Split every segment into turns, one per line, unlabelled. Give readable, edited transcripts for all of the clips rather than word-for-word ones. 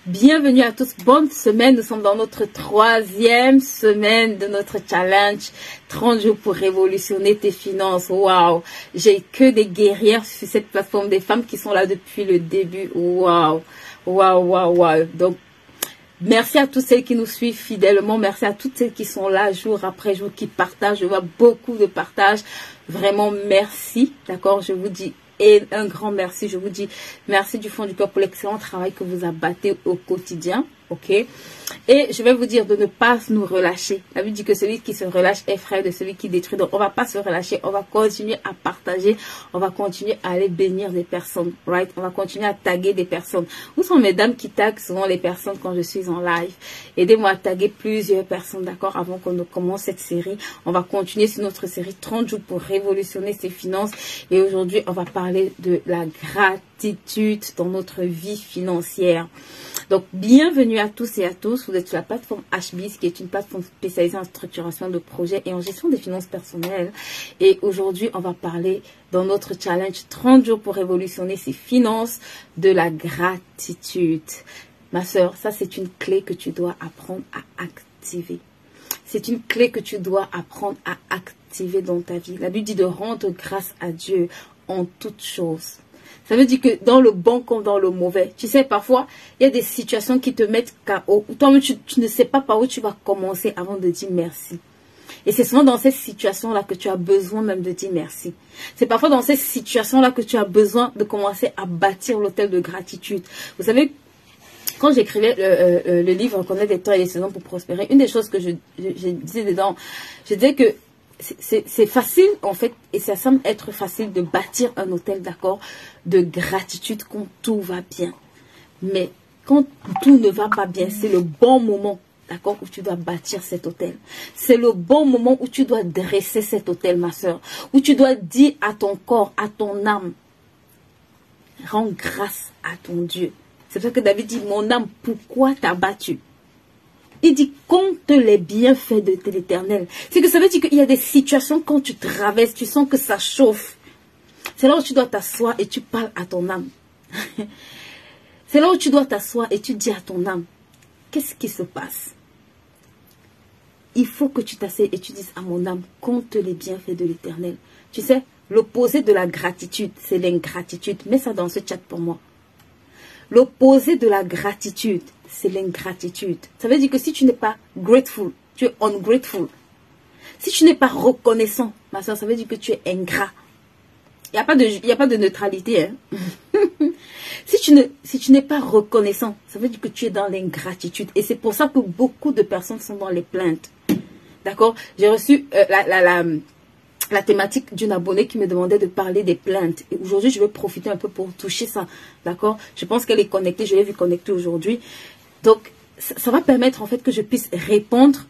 Bienvenue à tous, bonne semaine, nous sommes dans notre 3e semaine de notre challenge 30 jours pour révolutionner tes finances. Waouh, j'ai que des guerrières sur cette plateforme, des femmes qui sont là depuis le début. Waouh, waouh, waouh, waouh. Donc, merci à toutes celles qui nous suivent fidèlement, merci à toutes celles qui sont là jour après jour, qui partagent, je vois beaucoup de partages, vraiment merci, d'accord, je vous dis et un grand merci, je vous dis merci du fond du cœur pour l'excellent travail que vous abattez au quotidien, ok? Et je vais vous dire de ne pas nous relâcher. La Bible dit que celui qui se relâche est frère de celui qui détruit. Donc on va pas se relâcher, on va continuer à partager, on va continuer à aller bénir des personnes, right? On va continuer à taguer des personnes. Où sont mes dames qui taguent souvent les personnes quand je suis en live? Aidez-moi à taguer plusieurs personnes, d'accord? Avant qu'on ne commence cette série, on va continuer sur notre série 30 jours pour révolutionner ses finances. Et aujourd'hui, on va parler de la gratitude dans notre vie financière. Donc, bienvenue à tous et à tous. Vous êtes sur la plateforme HBIS, qui est une plateforme spécialisée en structuration de projets et en gestion des finances personnelles. Et aujourd'hui, on va parler dans notre challenge 30 jours pour révolutionner ses finances de la gratitude. Ma sœur, ça c'est une clé que tu dois apprendre à activer. C'est une clé que tu dois apprendre à activer dans ta vie. La Bible dit de rendre grâce à Dieu en toutes choses. Ça veut dire que dans le bon comme dans le mauvais. Tu sais, parfois, il y a des situations qui te mettent KO. Toi-même, tu ne sais pas par où tu vas commencer avant de dire merci. Et c'est souvent dans ces situations-là que tu as besoin même de dire merci. C'est parfois dans ces situations-là que tu as besoin de commencer à bâtir l'hôtel de gratitude. Vous savez, quand j'écrivais le livre « Connaître les temps et les saisons pour prospérer », une des choses que je disais dedans, je disais que c'est facile, en fait, et ça semble être facile de bâtir un hôtel, d'accord, de gratitude quand tout va bien. Mais quand tout ne va pas bien, c'est le bon moment, d'accord, où tu dois bâtir cet hôtel. C'est le bon moment où tu dois dresser cet hôtel, ma soeur, où tu dois dire à ton corps, à ton âme, rends grâce à ton Dieu. C'est pour ça que David dit, mon âme, pourquoi t'as battu? Il dit, compte les bienfaits de l'Éternel. C'est que ça veut dire qu'il y a des situations quand tu traverses, tu sens que ça chauffe. C'est là où tu dois t'asseoir et tu parles à ton âme. C'est là où tu dois t'asseoir et tu dis à ton âme, qu'est-ce qui se passe? Il faut que tu t'assieds et tu dises à mon âme, compte les bienfaits de l'Éternel. Tu sais, l'opposé de la gratitude, c'est l'ingratitude. Mets ça dans ce chat pour moi. L'opposé de la gratitude, c'est l'ingratitude. Ça veut dire que si tu n'es pas grateful, tu es ungrateful. Si tu n'es pas reconnaissant, ma soeur, ça veut dire que tu es ingrat. Il n'y a pas de neutralité. Hein? Si tu n'es pas reconnaissant, ça veut dire que tu es dans l'ingratitude. Et c'est pour ça que beaucoup de personnes sont dans les plaintes. D'accord? J'ai reçu la thématique d'une abonnée qui me demandait de parler des plaintes. Et aujourd'hui, je vais profiter un peu pour toucher ça. D'accord? Je pense qu'elle est connectée. Je l'ai vue connectée aujourd'hui. Donc, ça va permettre en fait que je puisse répondre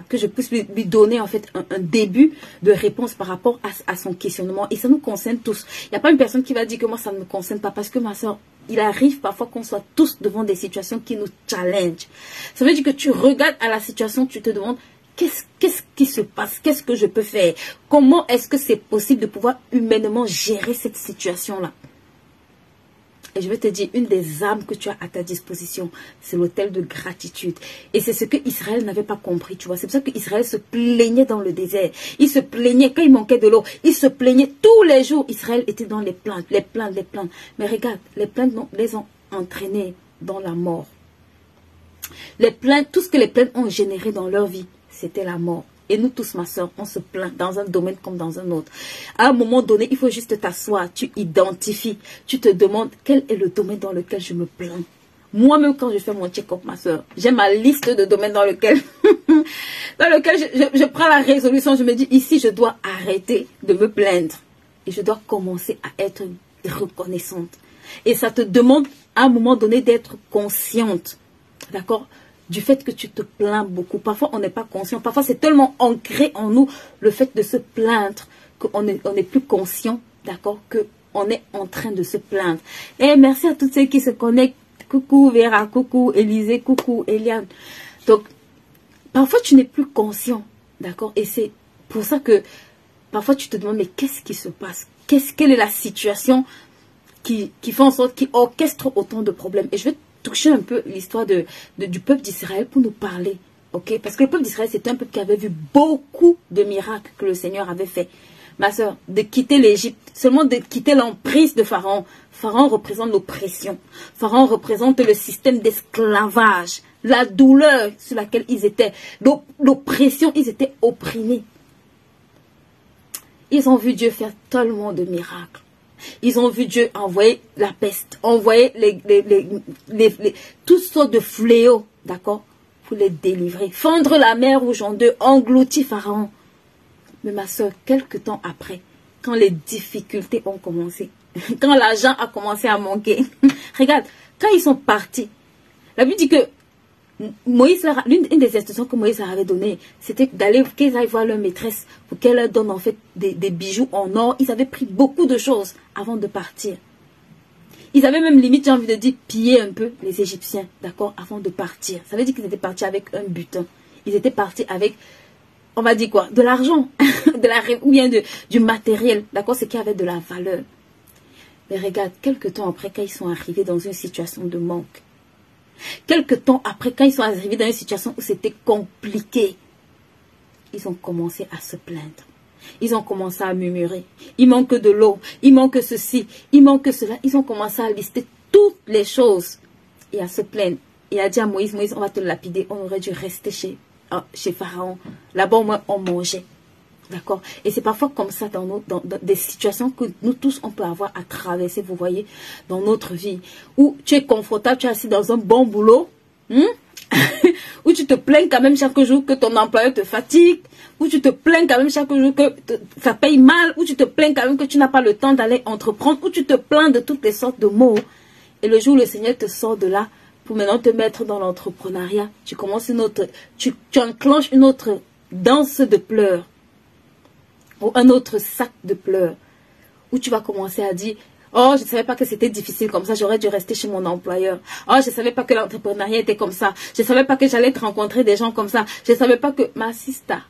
que je puisse lui donner en fait un début de réponse par rapport à son questionnement. Et ça nous concerne tous. Il n'y a pas une personne qui va dire que moi, ça ne me concerne pas. Parce que ma soeur, il arrive parfois qu'on soit tous devant des situations qui nous challengent. Ça veut dire que tu regardes à la situation, tu te demandes, qu'est-ce qui se passe? Qu'est-ce que je peux faire? Comment est-ce que c'est possible de pouvoir humainement gérer cette situation-là? Et je vais te dire, une des armes que tu as à ta disposition, c'est l'autel de gratitude. Et c'est ce que Israël n'avait pas compris, tu vois. C'est pour ça qu'Israël se plaignait dans le désert. Il se plaignait quand il manquait de l'eau. Il se plaignait tous les jours. Israël était dans les plaintes, les plaintes, les plaintes. Mais regarde, les plaintes les ont entraînés dans la mort. Les plaintes, tout ce que les plaintes ont généré dans leur vie, c'était la mort. Et nous tous, ma soeur, on se plaint dans un domaine comme dans un autre. À un moment donné, il faut juste t'asseoir, tu identifies, tu te demandes quel est le domaine dans lequel je me plains. Moi-même, quand je fais mon check-up, ma soeur, j'ai ma liste de domaines dans lequel, je prends la résolution, je me dis, ici, je dois arrêter de me plaindre. Et je dois commencer à être reconnaissante. Et ça te demande, à un moment donné, d'être consciente. D'accord? Du fait que tu te plains beaucoup. Parfois, on n'est pas conscient. Parfois, c'est tellement ancré en nous, le fait de se plaindre, qu'on n'est plus conscient, d'accord, qu'on est en train de se plaindre. Et merci à toutes celles qui se connectent. Coucou Vera, coucou Élisée, coucou Eliane. Donc, parfois, tu n'es plus conscient, d'accord. Et c'est pour ça que, parfois, tu te demandes, mais qu'est-ce qui se passe? Quelle est la situation qui font en sorte, qui orchestrent autant de problèmes. Et je vais toucher un peu l'histoire du peuple d'Israël pour nous parler. Ok? Parce que le peuple d'Israël, c'était un peuple qui avait vu beaucoup de miracles que le Seigneur avait fait. Ma soeur, de quitter l'Égypte, seulement de quitter l'emprise de Pharaon. Pharaon représente l'oppression. Pharaon représente le système d'esclavage, la douleur sur laquelle ils étaient, l'oppression, ils étaient opprimés. Ils ont vu Dieu faire tellement de miracles. Ils ont vu Dieu envoyer la peste, envoyer toutes sortes de fléaux, d'accord, pour les délivrer. Fendre la mer Rouge en deux, engloutir Pharaon. Mais ma soeur, quelque temps après, quand les difficultés ont commencé, quand l'argent a commencé à manquer, regarde, quand ils sont partis, la Bible dit que Moïse, une des instructions que Moïse leur avait données, c'était d'aller, qu'ils aillent voir leur maîtresse pour qu'elle leur donne en fait des bijoux en or. Ils avaient pris beaucoup de choses avant de partir. Ils avaient même limite, j'ai envie de dire, pillé un peu les Égyptiens, d'accord, avant de partir. Ça veut dire qu'ils étaient partis avec un butin. Ils étaient partis avec, on va dire quoi, de l'argent, ou bien du matériel, d'accord, ce qui avait de la valeur. Mais regarde, quelques temps après, quand ils sont arrivés dans une situation de manque, quelque temps après, quand ils sont arrivés dans une situation où c'était compliqué, ils ont commencé à se plaindre. Ils ont commencé à murmurer. Il manque de l'eau, il manque ceci, il manque cela. Ils ont commencé à lister toutes les choses et à se plaindre. Et à dire à Moïse, Moïse, on va te lapider. On aurait dû rester chez Pharaon. Là-bas, au moins, on mangeait. D'accord? Et c'est parfois comme ça dans des situations que nous tous, on peut avoir à traverser, vous voyez, dans notre vie. Où tu es confortable, tu es assis dans un bon boulot. Où tu te plains quand même chaque jour que ton employeur te fatigue. Où tu te plains quand même chaque jour que ça paye mal. Où tu te plains quand même que tu n'as pas le temps d'aller entreprendre. Où tu te plains de toutes les sortes de mots. Et le jour où le Seigneur te sort de là, pour maintenant te mettre dans l'entrepreneuriat, tu commences tu enclenches une autre danse de pleurs. Ou un autre sac de pleurs, où tu vas commencer à dire, oh, je ne savais pas que c'était difficile comme ça, j'aurais dû rester chez mon employeur. Oh, je ne savais pas que l'entrepreneuriat était comme ça, je ne savais pas que j'allais te rencontrer des gens comme ça, je ne savais pas que... Ma sista,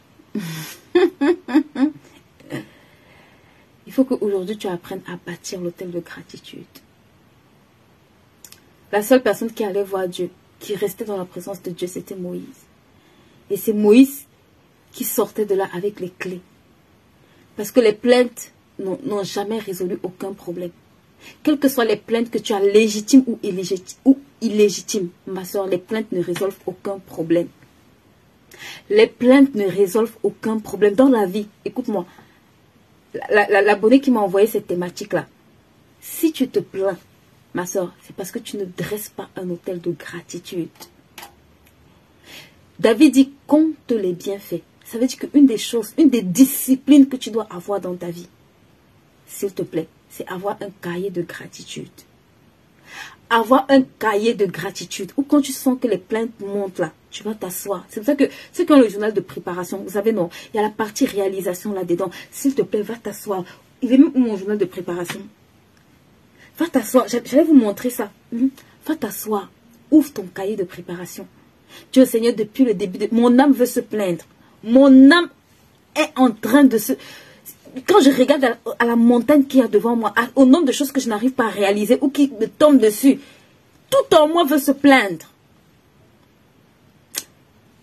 il faut qu'aujourd'hui tu apprennes à bâtir l'autel de gratitude. La seule personne qui allait voir Dieu, qui restait dans la présence de Dieu, c'était Moïse. Et c'est Moïse qui sortait de là avec les clés. Parce que les plaintes n'ont jamais résolu aucun problème. Quelles que soient les plaintes que tu as légitimes ou illégitimes, ma soeur, les plaintes ne résolvent aucun problème. Les plaintes ne résolvent aucun problème dans la vie. Écoute-moi, l'abonné qui m'a envoyé cette thématique-là, si tu te plains, ma soeur, c'est parce que tu ne dresses pas un autel de gratitude. David dit, compte les bienfaits. Ça veut dire qu'une des choses, une des disciplines que tu dois avoir dans ta vie, s'il te plaît, c'est avoir un cahier de gratitude. Avoir un cahier de gratitude. Ou quand tu sens que les plaintes montent là, tu vas t'asseoir. C'est pour ça que ceux qui ont le journal de préparation, vous savez, non, il y a la partie réalisation là-dedans. S'il te plaît, va t'asseoir. Il est même où mon journal de préparation? Va t'asseoir. J'allais vous montrer ça. Va t'asseoir. Ouvre ton cahier de préparation. Dieu Seigneur, depuis le début, mon âme veut se plaindre. Mon âme est en train de se... Quand je regarde à la montagne qu'il y a devant moi, au nombre de choses que je n'arrive pas à réaliser ou qui me tombent dessus, tout en moi veut se plaindre.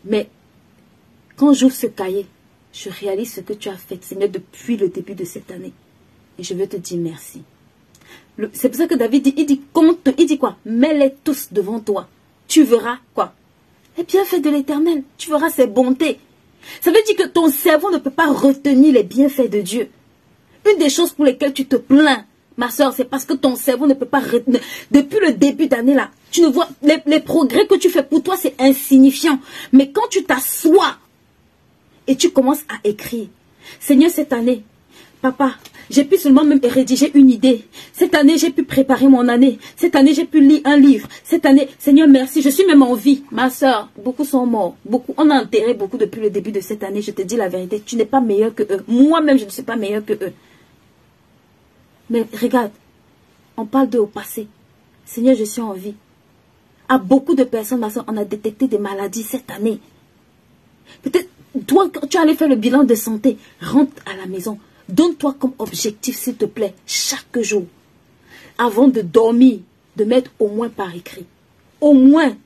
Mais quand j'ouvre ce cahier, je réalise ce que tu as fait, Seigneur, depuis le début de cette année. Et je veux te dire merci. C'est pour ça que David dit, il dit quoi? Mets-les tous devant toi. Tu verras quoi? Les bienfaits de l'Éternel. Tu verras ses bontés. Ça veut dire que ton cerveau ne peut pas retenir les bienfaits de Dieu. Une des choses pour lesquelles tu te plains, ma soeur, c'est parce que ton cerveau ne peut pas retenir. Depuis le début d'année là, tu ne vois les progrès que tu fais pour toi, c'est insignifiant. Mais quand tu t'assois et tu commences à écrire, Seigneur, cette année, papa, j'ai pu seulement même rédiger une idée. Cette année, j'ai pu préparer mon année. Cette année, j'ai pu lire un livre. Cette année, Seigneur, merci. Je suis même en vie. Ma soeur, beaucoup sont morts. On a enterré beaucoup depuis le début de cette année. Je te dis la vérité. Tu n'es pas meilleur que eux. Moi-même, je ne suis pas meilleur que eux. Mais regarde, on parle d'eux au passé. Seigneur, je suis en vie. À beaucoup de personnes, ma soeur, on a détecté des maladies cette année. Peut-être, toi, quand tu allais faire le bilan de santé, rentre à la maison. Donne-toi comme objectif, s'il te plaît, chaque jour. avant de dormir, de mettre au moins par écrit, au moins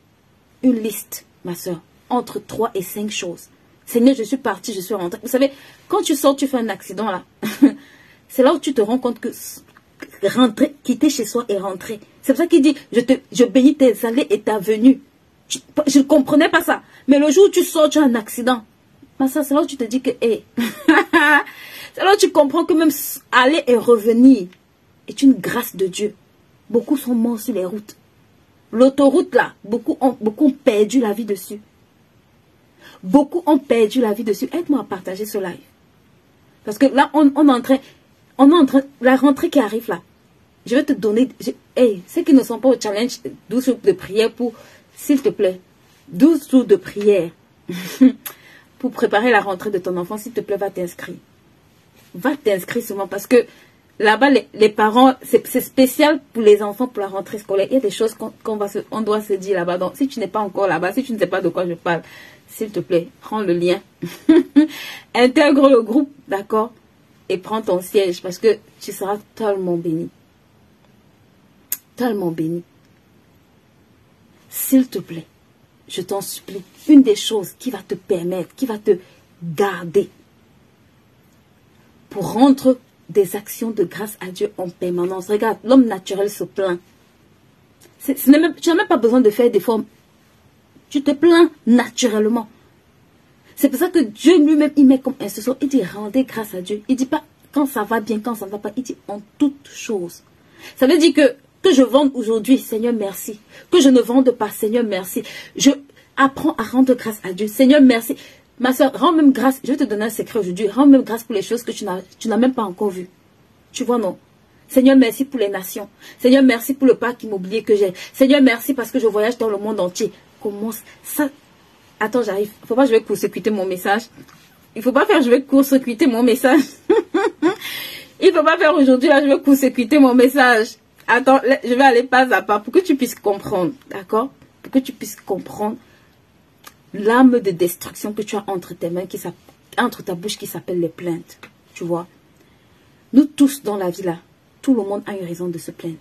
une liste, ma soeur, entre 3 et 5 choses. Seigneur, je suis partie, je suis rentrée. Vous savez, quand tu sors, tu fais un accident là. C'est là où tu te rends compte que rentrer, quitter chez soi et rentrer. C'est pour ça qu'il dit, je bénis tes allées et ta venue. Je ne comprenais pas ça. Mais le jour où tu sors, tu as un accident. Ma soeur, c'est là où tu te dis que, hé. C'est là où tu comprends que même aller et revenir est une grâce de Dieu. Beaucoup sont morts sur les routes. L'autoroute là, beaucoup ont perdu la vie dessus. Beaucoup ont perdu la vie dessus. Aide-moi à partager ce live. Parce que là, on est en train, la rentrée qui arrive là. Je vais te donner, hey, ceux qui ne sont pas au challenge 12 jours de prière pour, s'il te plaît, 12 jours de prière pour préparer la rentrée de ton enfant, s'il te plaît, va t'inscrire. Va t'inscrire souvent parce que là-bas, les parents, c'est spécial pour les enfants pour la rentrée scolaire. Il y a des choses qu'on doit se dire là-bas. Donc, si tu n'es pas encore là-bas, si tu ne sais pas de quoi je parle, s'il te plaît, prends le lien. Intègre le groupe, d'accord? Et prends ton siège parce que tu seras tellement béni. Tellement béni. S'il te plaît, je t'en supplie, une des choses qui va te permettre, qui va te garder pour rendre des actions de grâce à Dieu en permanence. Regarde, l'homme naturel se plaint. Tu n'as même pas besoin de faire des formes. Tu te plains naturellement. C'est pour ça que Dieu lui-même, il met comme instruction, il dit rendez grâce à Dieu. Il ne dit pas quand ça va bien, quand ça ne va pas. Il dit en toutes choses. Ça veut dire que je vende aujourd'hui, Seigneur, merci. Que je ne vende pas, Seigneur, merci. Je apprends à rendre grâce à Dieu. Seigneur, merci. Ma soeur, rends même grâce. Je vais te donner un secret aujourd'hui. Rends même grâce pour les choses que tu n'as même pas encore vues. Tu vois, non? Seigneur, merci pour les nations. Seigneur, merci pour le parc immobilier que j'ai. Seigneur, merci parce que je voyage dans le monde entier. Commence ça. Attends, j'arrive. Il ne faut pas que je vais court-circuiter mon message. Il ne faut pas faire je vais court-circuiter mon message. Il ne faut pas faire aujourd'hui, là, je vais court-circuiter mon message. Attends, je vais aller pas à pas pour que tu puisses comprendre. D'accord? Pour que tu puisses comprendre l'âme de destruction que tu as entre tes mains, entre ta bouche qui s'appelle les plaintes. Tu vois? Nous tous dans la vie là, tout le monde a une raison de se plaindre.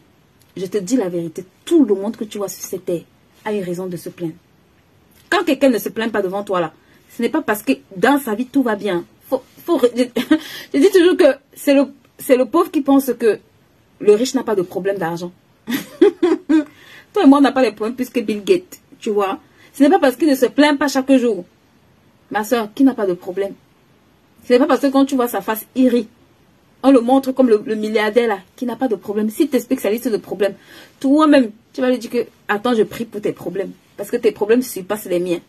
Je te dis la vérité, tout le monde que tu vois sur cette terre a une raison de se plaindre. Quand quelqu'un ne se plaint pas devant toi là, ce n'est pas parce que dans sa vie tout va bien. Je dis toujours que c'est le pauvre qui pense que le riche n'a pas de problème d'argent. Toi et moi on n'a pas les problèmes plus que Bill Gates, tu vois. Ce n'est pas parce qu'il ne se plaint pas chaque jour. Ma soeur, qui n'a pas de problème. Ce n'est pas parce que quand tu vois sa face, il rit. On le montre comme le milliardaire là, qui n'a pas de problème. Si tu es spécialiste de problèmes, toi-même, tu vas lui dire que, attends, je prie pour tes problèmes. Parce que tes problèmes ne surpassent les miens.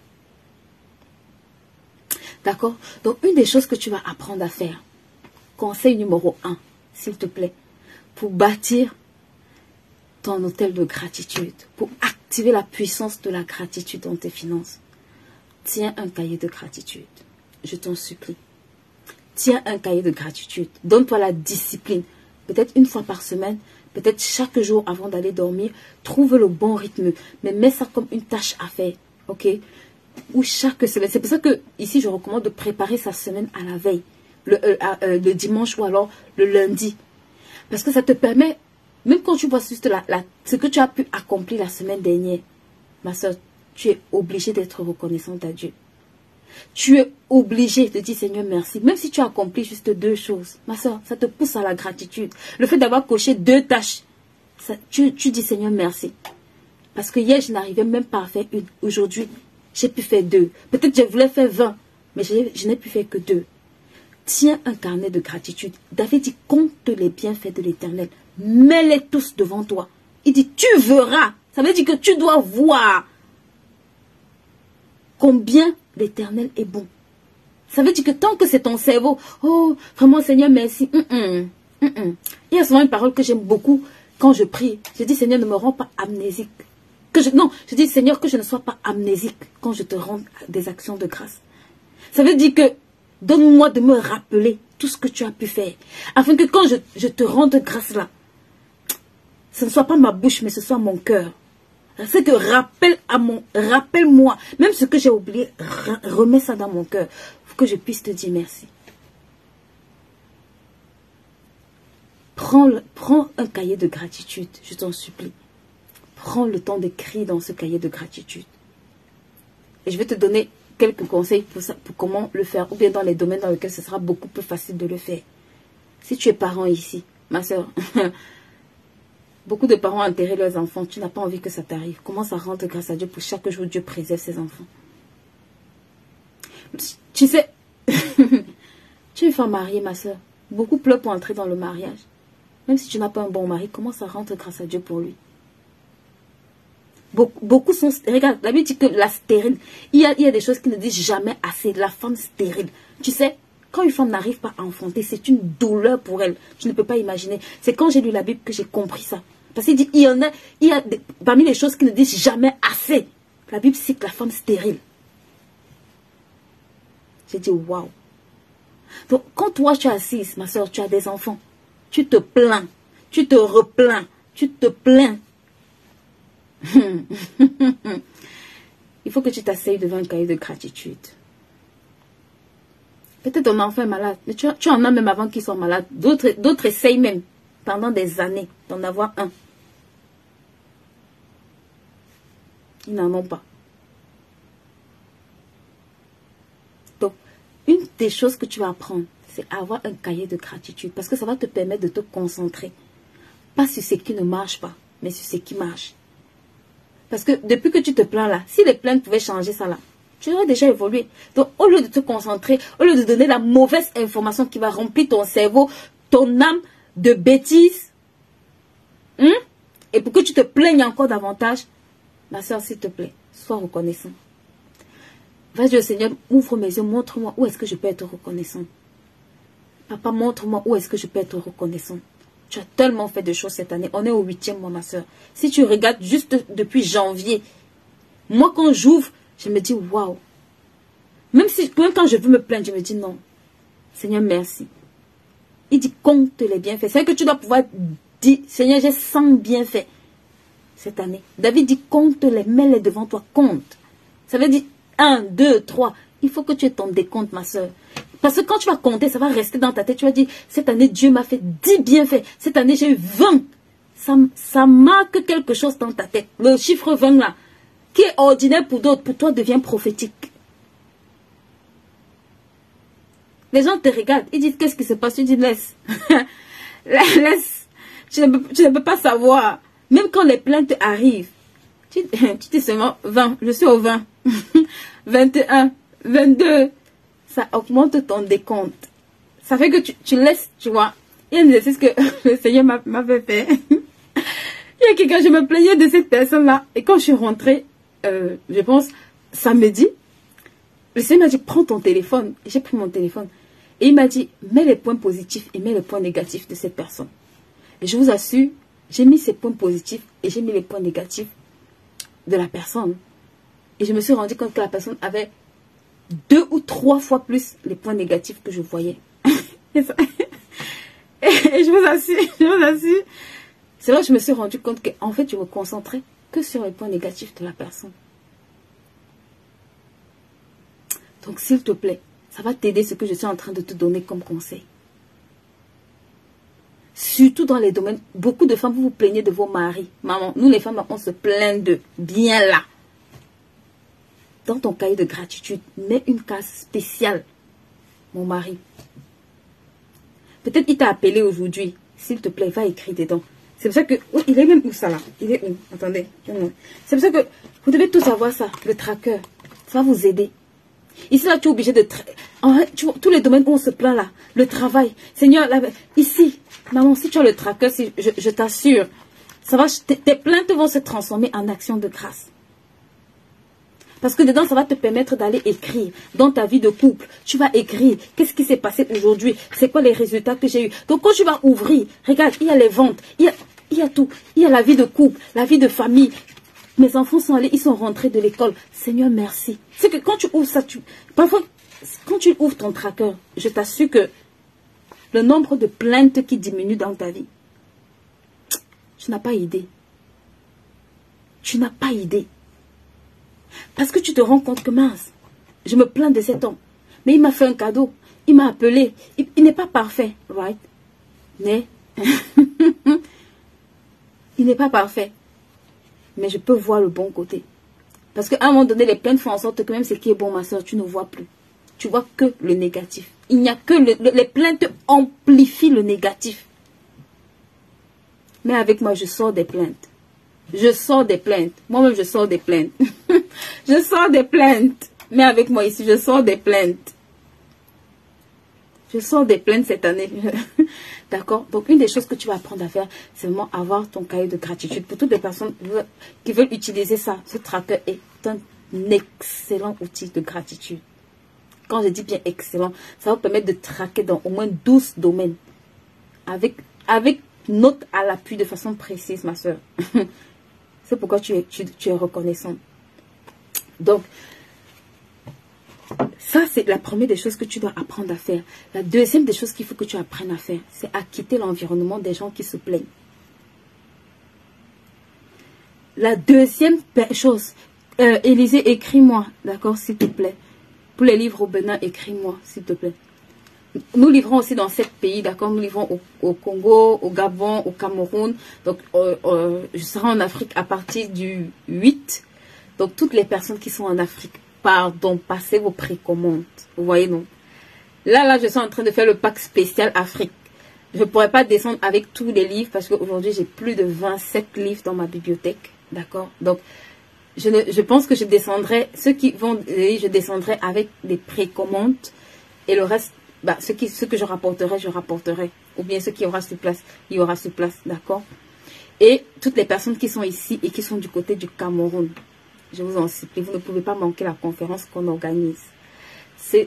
D'accord? Donc, une des choses que tu vas apprendre à faire, conseil numéro 1, s'il te plaît, pour bâtir ton hôtel de gratitude, pour activer la puissance de la gratitude dans tes finances, tiens un cahier de gratitude. Je t'en supplie. Tiens un cahier de gratitude. Donne-toi la discipline. Peut-être une fois par semaine, peut-être chaque jour avant d'aller dormir. Trouve le bon rythme. Mais mets ça comme une tâche à faire. Ok? Ou chaque semaine. C'est pour ça que ici, je recommande de préparer sa semaine à la veille. Le dimanche ou alors le lundi. Parce que ça te permet, même quand tu vois juste ce que tu as pu accomplir la semaine dernière, ma soeur, tu es obligé d'être reconnaissante à Dieu. Tu es obligé de dire Seigneur merci. Même si tu as accompli juste 2 choses. Ma soeur, ça te pousse à la gratitude. Le fait d'avoir coché 2 tâches. Tu dis Seigneur merci. Parce que hier, je n'arrivais même pas à faire une. Aujourd'hui, j'ai pu faire 2. Peut-être que je voulais faire 20. Mais je n'ai pu faire que 2. Tiens un carnet de gratitude. David dit compte les bienfaits de l'Éternel. Mets-les tous devant toi. Il dit tu verras. Ça veut dire que tu dois voir combien l'Éternel est bon. Ça veut dire que tant que c'est ton cerveau, oh, vraiment Seigneur, merci. Il y a souvent une parole que j'aime beaucoup quand je prie. Je dis Seigneur, ne me rends pas amnésique. Non, je dis Seigneur, que je ne sois pas amnésique quand je te rends des actions de grâce. Ça veut dire que donne-moi de me rappeler tout ce que tu as pu faire. Afin que quand je te rende grâce là, ce ne soit pas ma bouche, mais ce soit mon cœur. C'est que rappelle-moi, même ce que j'ai oublié, remets ça dans mon cœur, pour que je puisse te dire merci. Prends un cahier de gratitude, je t'en supplie. Prends le temps d'écrire dans ce cahier de gratitude. Et je vais te donner quelques conseils pour comment le faire, ou bien dans les domaines dans lesquels ce sera beaucoup plus facile de le faire. Si tu es parent ici, ma soeur, beaucoup de parents ont enterré leurs enfants, tu n'as pas envie que ça t'arrive. Commence à rendre grâce à Dieu pour chaque jour Dieu préserve ses enfants. Tu sais, tu es une femme mariée, ma soeur. Beaucoup pleurent pour entrer dans le mariage. Même si tu n'as pas un bon mari, commence à rendre grâce à Dieu pour lui. Beaucoup sont... Regarde, la Bible dit que la stérile, il y a des choses qui ne disent jamais assez. La femme stérile. Tu sais, quand une femme n'arrive pas à enfanter, c'est une douleur pour elle. Je ne peux pas imaginer. C'est quand j'ai lu la Bible que j'ai compris ça. Parce qu'il dit, il y a parmi les choses qui ne disent jamais assez. La Bible cite la femme stérile. J'ai dit, waouh. Donc, quand toi tu es assise, ma soeur, tu as des enfants, tu te plains, tu te replains, tu te plains. Il faut que tu t'asseyes devant un cahier de gratitude. Peut-être ton enfant est malade, mais tu en as même avant qu'il soit malade. D'autres essayent même pendant des années d'en avoir un. Ils n'en ont pas. Donc, une des choses que tu vas apprendre, c'est avoir un cahier de gratitude. Parce que ça va te permettre de te concentrer. Pas sur ce qui ne marche pas, mais sur ce qui marche. Parce que depuis que tu te plains là, si les plaintes pouvaient changer ça là, tu aurais déjà évolué. Donc au lieu de te concentrer, au lieu de donner la mauvaise information qui va remplir ton cerveau, ton âme de bêtises, et pour que tu te plaignes encore davantage, ma soeur, s'il te plaît, sois reconnaissant. Va dire au Seigneur, ouvre mes yeux, montre-moi où est-ce que je peux être reconnaissant. Papa, montre-moi où est-ce que je peux être reconnaissant. Tu as tellement fait de choses cette année. On est au 8e mois, ma soeur. Si tu regardes juste depuis janvier, moi, quand j'ouvre, je me dis, waouh. Même quand je veux me plaindre, je me dis, non. Seigneur, merci. Il dit, compte les bienfaits. C'est que tu dois pouvoir dire, Seigneur, j'ai 100 bienfaits cette année. David dit, compte-les, mets-les devant toi, compte. Ça veut dire 1, 2, 3. Il faut que tu aies ton décompte, ma soeur. Parce que quand tu vas compter, ça va rester dans ta tête. Tu vas dire, cette année, Dieu m'a fait 10 bienfaits. Cette année, j'ai eu 20. Ça marque quelque chose dans ta tête. Le chiffre 20 là, qui est ordinaire pour d'autres, pour toi, devient prophétique. Les gens te regardent, ils disent, qu'est-ce qui se passe? Tu dis, laisse. Laisse. Tu ne peux pas savoir. Même quand les plaintes arrivent, tu dis seulement 20. Je suis au 20. 21, 22. Ça augmente ton décompte. Ça fait que tu laisses, tu vois. Il y a un exercice que le Seigneur m'avait fait. Il y a quelqu'un, je me plaignais de cette personne-là. Et quand je suis rentrée, je pense, samedi, le Seigneur m'a dit, prends ton téléphone. J'ai pris mon téléphone. Et il m'a dit, mets les points positifs et mets les points négatifs de cette personne. Et je vous assure, j'ai mis ces points positifs et j'ai mis les points négatifs de la personne. Et je me suis rendu compte que la personne avait 2 ou 3 fois plus les points négatifs que je voyais. Et je vous assure, c'est là que je me suis rendu compte qu'en fait, je me concentrais que sur les points négatifs de la personne. Donc, s'il te plaît, ça va t'aider ce que je suis en train de te donner comme conseil. Surtout dans les domaines, beaucoup de femmes, vous vous plaignez de vos maris. Maman, nous les femmes, on se plaint d'eux. Bien là. Dans ton cahier de gratitude, mets une case spéciale. Mon mari. Peut-être il t'a appelé aujourd'hui. S'il te plaît, va écrire dedans. C'est pour ça que... Oh, il est même où ça là? Il est où? Attendez. C'est pour ça que vous devez tous avoir ça. Le tracker. Ça va vous aider. Ici là, tu es obligé de... tous les domaines où on se plaint là. Le travail. Seigneur, là, ici. Maman, si tu as le tracker, je t'assure. Ça va, tes plaintes vont se transformer en action de grâce. Parce que dedans, ça va te permettre d'aller écrire. Dans ta vie de couple, tu vas écrire. Qu'est-ce qui s'est passé aujourd'hui? C'est quoi les résultats que j'ai eu? Donc, quand tu vas ouvrir, regarde, il y a les ventes. Il y a tout. Il y a la vie de couple, la vie de famille. Mes enfants sont allés, ils sont rentrés de l'école. Seigneur, merci. C'est que quand tu ouvres ça, parfois, quand tu ouvres ton tracker, je t'assure que le nombre de plaintes qui diminue dans ta vie, tu n'as pas idée. Tu n'as pas idée. Parce que tu te rends compte que mince, je me plains de cet homme. Mais il m'a fait un cadeau. Il m'a appelé. Il n'est pas parfait, right? Mais Il n'est pas parfait. Mais je peux voir le bon côté. Parce qu'à un moment donné, les plaintes font en sorte que même ce qui est bon, ma soeur, tu ne vois plus. Tu vois que le négatif. Il n'y a que les plaintes amplifient le négatif. Mais avec moi, je sors des plaintes. Je sors des plaintes. Moi-même, je sors des plaintes. Je sors des plaintes. Mais avec moi ici, je sors des plaintes. Je sors des plaintes cette année. D'accord? Donc, une des choses que tu vas apprendre à faire, c'est vraiment avoir ton cahier de gratitude. Pour toutes les personnes qui veulent utiliser ça, ce tracker est un excellent outil de gratitude. Quand je dis bien excellent, ça va vous permettre de traquer dans au moins 12 domaines. Avec note à l'appui de façon précise, ma soeur. C'est pourquoi tu es reconnaissante. Donc, ça, c'est la première des choses que tu dois apprendre à faire. La deuxième des choses qu'il faut que tu apprennes à faire, c'est à quitter l'environnement des gens qui se plaignent. La deuxième chose, Élisée, écris-moi, d'accord, s'il te plaît. Pour les livres au Bénin, écris-moi, s'il te plaît. Nous livrons aussi dans 7 pays, d'accord. Nous livrons au Congo, au Gabon, au Cameroun. Donc, je serai en Afrique à partir du 8. Donc, toutes les personnes qui sont en Afrique, pardon, passez vos précommandes. Vous voyez, non? Là, je suis en train de faire le pack spécial Afrique. Je ne pourrais pas descendre avec tous les livres parce qu'aujourd'hui, j'ai plus de 27 livres dans ma bibliothèque. D'accord? Donc, je pense que je descendrai, ceux qui vont, je descendrai avec des précommandes et le reste, bah, ce que je rapporterai. Ou bien ceux qui aura sur place, il y aura sur place. D'accord? Et toutes les personnes qui sont ici et qui sont du côté du Cameroun, je vous en supplie, vous ne pouvez pas manquer la conférence qu'on organise. Si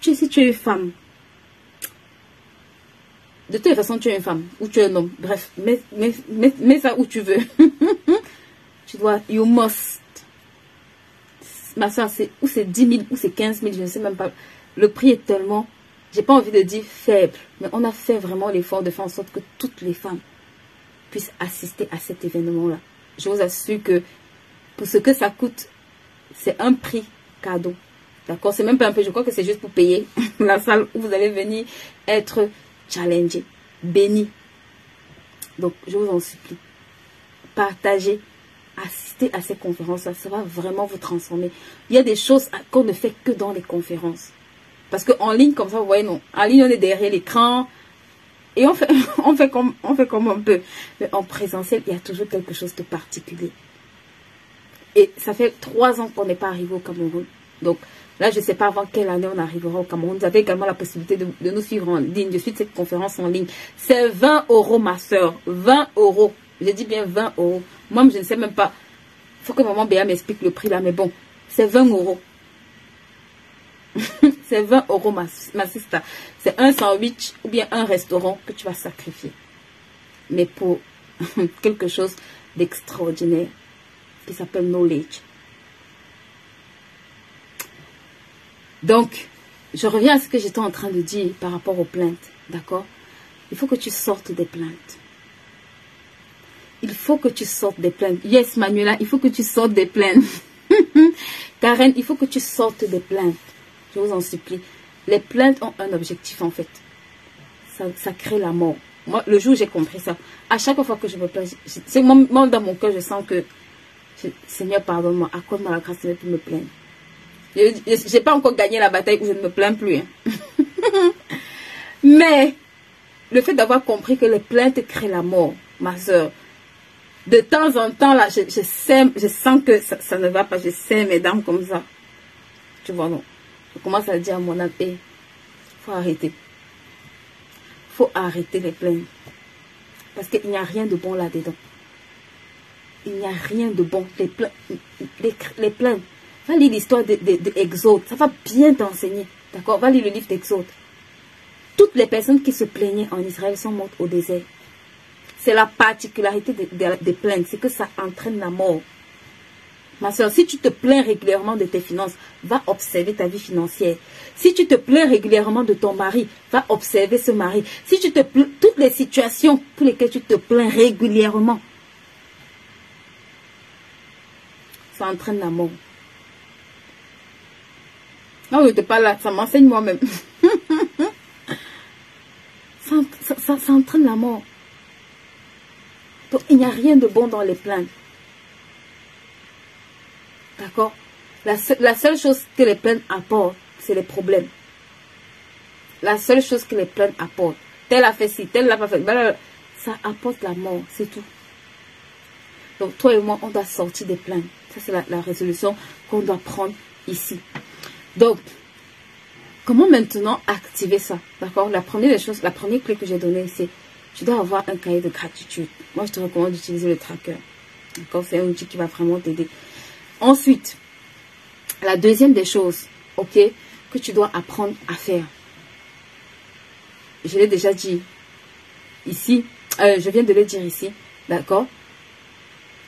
tu es une femme, de toute façon tu es une femme, ou tu es un homme, bref, mets ça où tu veux. Tu dois, you must. Ma soeur, ou c'est 10 000, ou c'est 15 000, je ne sais même pas. Le prix est tellement, j'ai pas envie de dire faible, mais on a fait vraiment l'effort de faire en sorte que toutes les femmes puissent assister à cet événement-là. Je vous assure que pour ce que ça coûte, c'est un prix cadeau. D'accord? C'est même pas un peu, je crois que c'est juste pour payer la salle où vous allez venir être challengé, béni. Donc, je vous en supplie. Partagez, assistez à ces conférences-là. Ça va vraiment vous transformer. Il y a des choses qu'on ne fait que dans les conférences. Parce qu'en ligne, comme ça, vous voyez, non. En ligne, on est derrière l'écran. Et on fait comme on peut. Mais en présentiel, il y a toujours quelque chose de particulier. Et ça fait 3 ans qu'on n'est pas arrivé au Cameroun. Donc là, je ne sais pas avant quelle année on arrivera au Cameroun. Vous avez également la possibilité de nous suivre en ligne. Je suis de cette conférence en ligne. C'est 20 €, ma soeur. 20 €. Je dis bien 20 €. Moi, je ne sais même pas. Il faut que maman Béa m'explique le prix là. Mais bon, c'est 20 €. C'est 20 €, ma sister. C'est un sandwich ou bien un restaurant que tu vas sacrifier. Mais pour quelque chose d'extraordinaire qui s'appelle knowledge. Donc, je reviens à ce que j'étais en train de dire par rapport aux plaintes. D'accord? Il faut que tu sortes des plaintes. Il faut que tu sortes des plaintes. Yes, Manuela, il faut que tu sortes des plaintes. Karen, il faut que tu sortes des plaintes. Je vous en supplie. Les plaintes ont un objectif en fait. Ça crée la mort. Moi, le jour où j'ai compris ça, à chaque fois que je me plains, c'est moi dans mon cœur, je sens que Seigneur, pardonne-moi, accorde-moi la grâce pour me plaindre. Je n'ai pas encore gagné la bataille où je ne me plains plus. Hein. Mais le fait d'avoir compris que les plaintes créent la mort, ma soeur, de temps en temps, là, je sens que ça ne va pas. Je sers mes dents comme ça. Tu vois, non. Je commence à dire à mon âme, il faut arrêter. Il faut arrêter les plaintes. Parce qu'il n'y a rien de bon là-dedans. Il n'y a rien de bon. Les plaintes. Va lire l'histoire d'Exode. Ça va bien t'enseigner. D'accord? Va lire le livre d'Exode. Toutes les personnes qui se plaignaient en Israël sont mortes au désert. C'est la particularité des plaintes. C'est que ça entraîne la mort. Ma soeur, si tu te plains régulièrement de tes finances, va observer ta vie financière. Si tu te plains régulièrement de ton mari, va observer ce mari. Si tu te plains, toutes les situations pour lesquelles tu te plains régulièrement, ça entraîne la mort. Non, je ne te parle là, ça m'enseigne moi-même. ça entraîne la mort. Donc, il n'y a rien de bon dans les plaintes. D'accord? La seule chose que les plaintes apportent, c'est les problèmes. La seule chose que les plaintes apportent. Tel a fait ci, tel l'a pas fait. Ça apporte la mort, c'est tout. Donc, toi et moi, on doit sortir des plaintes. Ça, c'est la résolution qu'on doit prendre ici. Donc, comment maintenant activer ça? D'accord? La première des choses, la première clé que j'ai donnée, c'est tu dois avoir un cahier de gratitude. Moi, je te recommande d'utiliser le tracker. D'accord? C'est un outil qui va vraiment t'aider. Ensuite, la deuxième des choses, ok, que tu dois apprendre à faire. Je l'ai déjà dit ici. Je viens de le dire ici. D'accord?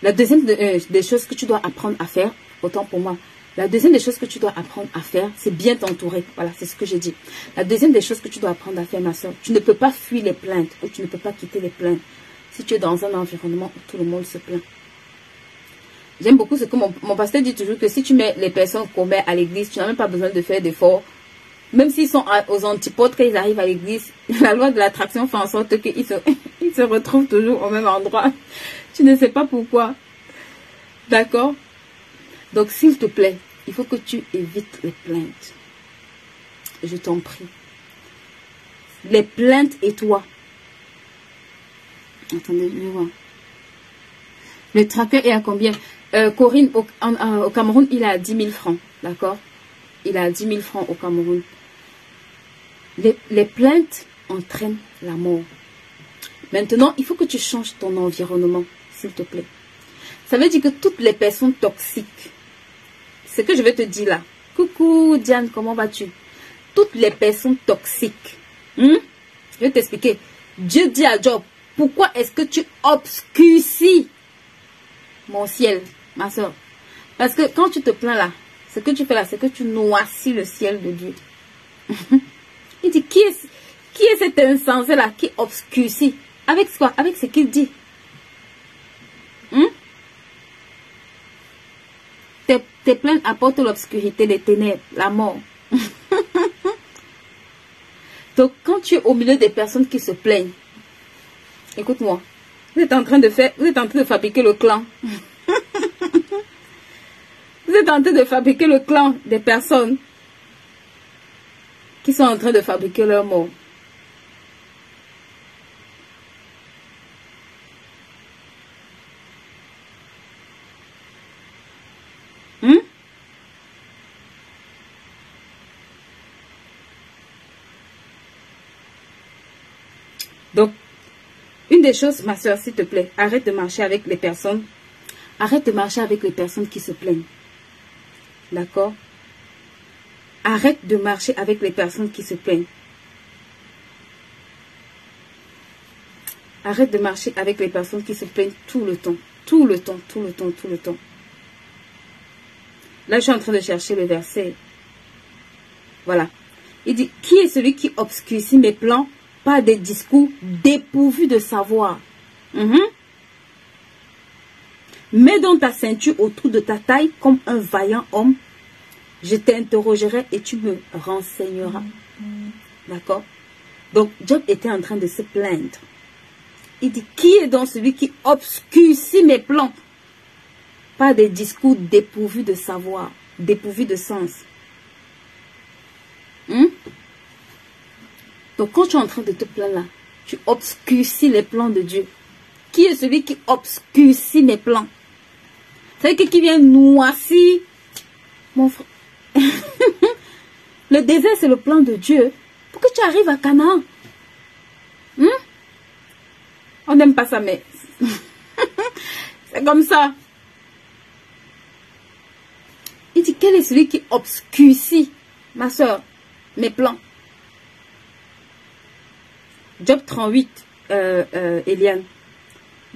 La deuxième des choses que tu dois apprendre à faire, autant pour moi, la deuxième des choses que tu dois apprendre à faire, c'est bien t'entourer. Voilà, c'est ce que j'ai dit. La deuxième des choses que tu dois apprendre à faire, ma soeur, tu ne peux pas fuir les plaintes ou tu ne peux pas quitter les plaintes si tu es dans un environnement où tout le monde se plaint. J'aime beaucoup ce que mon pasteur dit toujours, que si tu mets les personnes qu'on met à l'église, tu n'as même pas besoin de faire d'efforts. Même s'ils sont aux antipodes, quand ils arrivent à l'église, la loi de l'attraction fait en sorte qu'ils ils se retrouvent toujours au même endroit. Tu ne sais pas pourquoi. D'accord? Donc, s'il te plaît, il faut que tu évites les plaintes. Je t'en prie. Les plaintes et toi. Attendez, je vais voir. Le tracker est à combien? Corinne, au Cameroun, il est à 10 000 francs. D'accord? Il est à 10 000 francs au Cameroun. Les plaintes entraînent la mort. Maintenant, il faut que tu changes ton environnement, s'il te plaît. Ça veut dire que toutes les personnes toxiques, ce que je vais te dire là. Coucou Diane, comment vas-tu? Toutes les personnes toxiques. Je vais t'expliquer. Dieu dit à Job, pourquoi est-ce que tu obscurcis mon ciel, ma soeur? Parce que quand tu te plains là, ce que tu fais là, c'est que tu noircis le ciel de Dieu. Il dit, qui est cet insensé là qui obscurcit? Avec quoi? Avec ce qu'il dit. Tes plaintes apportent l'obscurité, les ténèbres, la mort. Donc, quand tu es au milieu des personnes qui se plaignent, écoute-moi, vous êtes en train de fabriquer le clan. Vous êtes en train de fabriquer le clan des personnes qui sont en train de fabriquer leur mort. Donc, une des choses, ma soeur, s'il te plaît, arrête de marcher avec les personnes. Arrête de marcher avec les personnes qui se plaignent. D'accord? Arrête de marcher avec les personnes qui se plaignent. Arrête de marcher avec les personnes qui se plaignent tout le temps. Tout le temps, tout le temps, tout le temps. Là, je suis en train de chercher le verset. Voilà. Il dit, qui est celui qui obscurcit mes plans par des discours dépourvus de savoir? Mets donc ta ceinture autour de ta taille comme un vaillant homme. Je t'interrogerai et tu me renseigneras. D'accord? Donc, Job était en train de se plaindre. Il dit, qui est donc celui qui obscurcit mes plans par des discours dépourvus de savoir, dépourvus de sens? Donc, quand tu es en train de te plaindre là, tu obscurcis les plans de Dieu. Qui est celui qui obscurcit mes plans? C'est qui vient noircir mon frère. Le désert, c'est le plan de Dieu pour que tu arrives à Canaan. On n'aime pas ça, mais c'est comme ça. Il dit, quel est celui qui obscurcit, ma soeur, mes plans? Job 38, Eliane.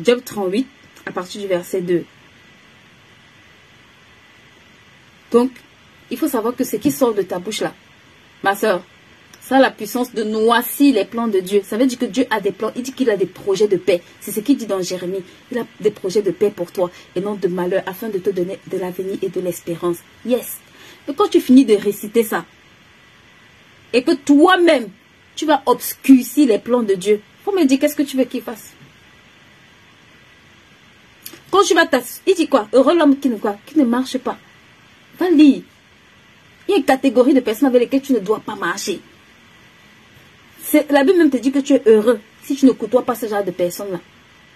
Job 38, à partir du verset 2. Donc, il faut savoir que ce qui sort de ta bouche là, ma soeur, ça a la puissance de noircir les plans de Dieu. Ça veut dire que Dieu a des plans. Il dit qu'il a des projets de paix. C'est ce qu'il dit dans Jérémie. Il a des projets de paix pour toi et non de malheur, afin de te donner de l'avenir et de l'espérance. Yes. Mais quand tu finis de réciter ça, et que toi-même, tu vas obscurcir les plans de Dieu, Faut me dire qu'est-ce que tu veux qu'il fasse. Quand tu vas t'asseoir, il dit quoi? Heureux l'homme qui ne marche pas. Va lire. Il y a une catégorie de personnes avec lesquelles tu ne dois pas marcher. La Bible même te dit que tu es heureux si tu ne côtoies pas ce genre de personnes-là.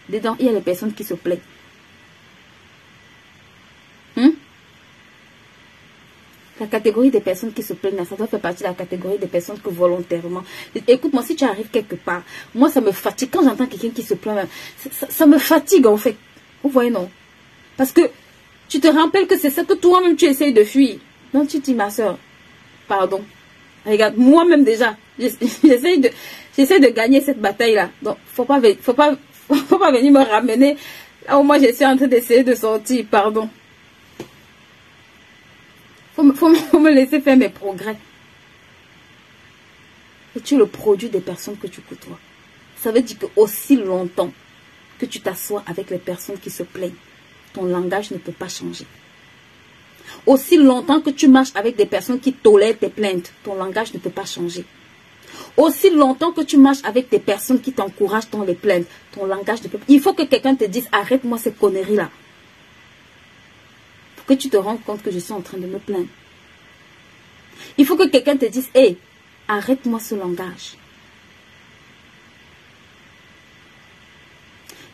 Dedans, il y a les personnes qui se plaignent. La catégorie des personnes qui se plaignent, ça doit faire partie de la catégorie des personnes que volontairement... Écoute-moi, si tu arrives quelque part, moi ça me fatigue. Quand j'entends quelqu'un qui se plaint, ça me fatigue en fait. Vous voyez, non? Parce que tu te rappelles que c'est ça que toi-même tu essayes de fuir. Donc tu dis, ma soeur, pardon. Regarde, moi-même déjà, j'essaie de gagner cette bataille-là. Donc, faut pas venir me ramener là où moi je suis en train d'essayer de sortir, pardon. Faut me laisser faire mes progrès. Et tu es le produit des personnes que tu côtoies. Ça veut dire que aussi longtemps que tu t'assois avec les personnes qui se plaignent, ton langage ne peut pas changer. Aussi longtemps que tu marches avec des personnes qui tolèrent tes plaintes, ton langage ne peut pas changer. Aussi longtemps que tu marches avec des personnes qui t'encouragent dans les plaintes, ton langage ne peut pas... Il faut que quelqu'un te dise, arrête-moi ces conneries-là. Pour que tu te rendes compte que je suis en train de me plaindre. Il faut que quelqu'un te dise, hé, arrête-moi ce langage.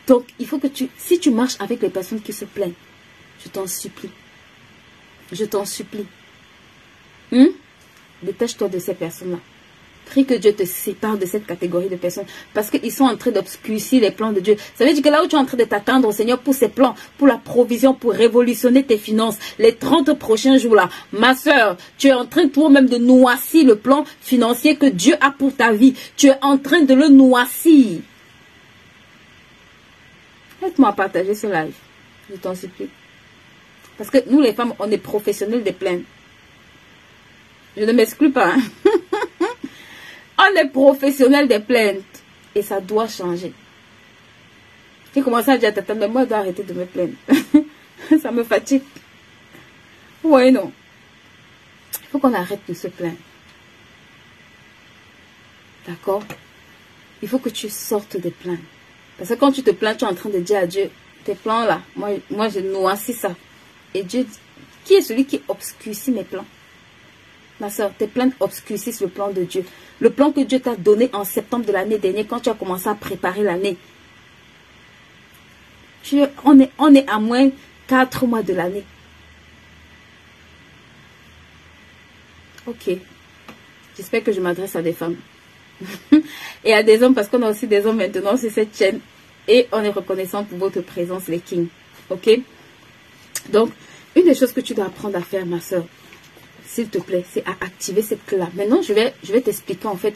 Donc, il faut que si tu marches avec les personnes qui se plaignent, je t'en supplie. Je t'en supplie. Détache-toi de ces personnes-là. Prie que Dieu te sépare de cette catégorie de personnes. Parce qu'ils sont en train d'obscurcir les plans de Dieu. Ça veut dire que là où tu es en train de t'attendre au Seigneur pour ses plans, pour la provision, pour révolutionner tes finances, les 30 prochains jours-là, ma soeur, tu es en train toi-même de noircir le plan financier que Dieu a pour ta vie. Tu es en train de le noircir. Aide-moi à partager ce live. Je t'en supplie. Parce que nous, les femmes, on est professionnels des plaintes. Je ne m'exclus pas. Hein? On est professionnels des plaintes. Et ça doit changer. J'ai commencé à dire à Tata, mais moi, je dois arrêter de me plaindre. Ça me fatigue. Oui, non. Il faut qu'on arrête de se plaindre. D'accord? Il faut que tu sortes des plaintes. Parce que quand tu te plains, tu es en train de dire à Dieu, tes plans là, moi je noircis ça. Et Dieu dit, qui est celui qui obscurcit mes plans? Ma soeur, tes plaintes obscurcissent le plan de Dieu. Le plan que Dieu t'a donné en septembre de l'année dernière, quand tu as commencé à préparer l'année. On est à moins 4 mois de l'année. Ok. J'espère que je m'adresse à des femmes. Et à des hommes, parce qu'on a aussi des hommes maintenant sur cette chaîne. Et on est reconnaissant pour votre présence, les kings. Ok? Donc, une des choses que tu dois apprendre à faire, ma soeur, s'il te plaît, c'est à activer cette clé-là. Maintenant, je vais t'expliquer en fait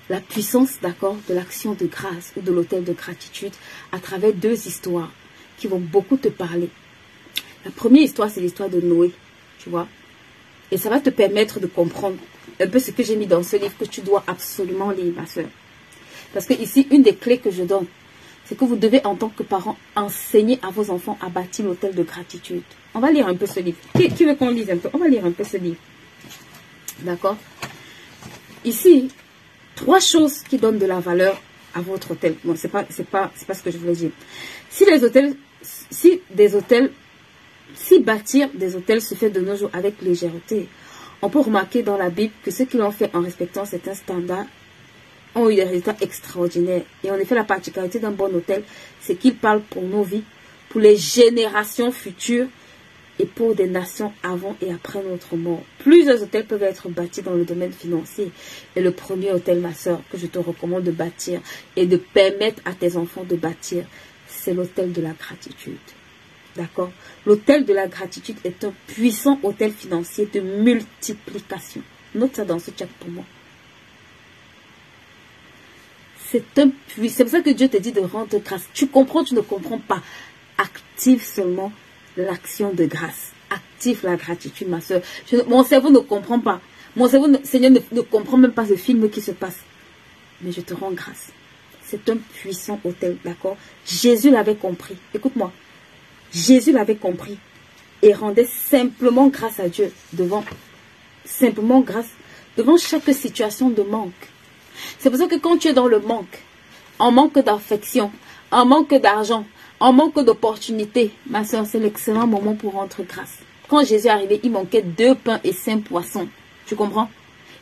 la puissance, d'accord, de l'action de grâce ou de l'autel de gratitude à travers 2 histoires qui vont beaucoup te parler. La première histoire, c'est l'histoire de Noé, tu vois. Et ça va te permettre de comprendre un peu ce que j'ai mis dans ce livre que tu dois absolument lire, ma soeur. Parce que ici, une des clés que je donne, c'est que vous devez, en tant que parents, enseigner à vos enfants à bâtir l'autel de gratitude. On va lire un peu ce livre. Qui veut qu'on lise un peu? On va lire un peu ce livre. D'accord? Ici, 3 choses qui donnent de la valeur à votre hôtel. Bon, c'est pas ce que je voulais dire. Si bâtir des hôtels se fait de nos jours avec légèreté, on peut remarquer dans la Bible que ceux qui l'ont fait en respectant certains standards ont eu des résultats extraordinaires. Et en effet, la particularité d'un bon hôtel, c'est qu'il parle pour nos vies, pour les générations futures et pour des nations avant et après notre mort. Plusieurs hôtels peuvent être bâtis dans le domaine financier. Et le premier hôtel, ma soeur, que je te recommande de bâtir et de permettre à tes enfants de bâtir, c'est l'hôtel de la gratitude. D'accord? L'hôtel de la gratitude est un puissant hôtel financier de multiplication. Note ça dans ce chat pour moi. C'est pour ça que Dieu te dit de rendre grâce. Tu comprends, tu ne comprends pas. Active seulement l'action de grâce. Active la gratitude, ma soeur. Mon cerveau ne comprend pas. Mon cerveau, Seigneur, ne comprend même pas ce film qui se passe. Mais je te rends grâce. C'est un puissant hôtel, d'accord? Jésus l'avait compris. Écoute-moi. Jésus l'avait compris. Et rendait simplement grâce à Dieu devant chaque situation de manque. C'est pour ça que quand tu es dans le manque, en manque d'affection, en manque d'argent, en manque d'opportunités, ma soeur, c'est l'excellent moment pour rendre grâce. Quand Jésus est arrivé, il manquait 2 pains et 5 poissons. Tu comprends?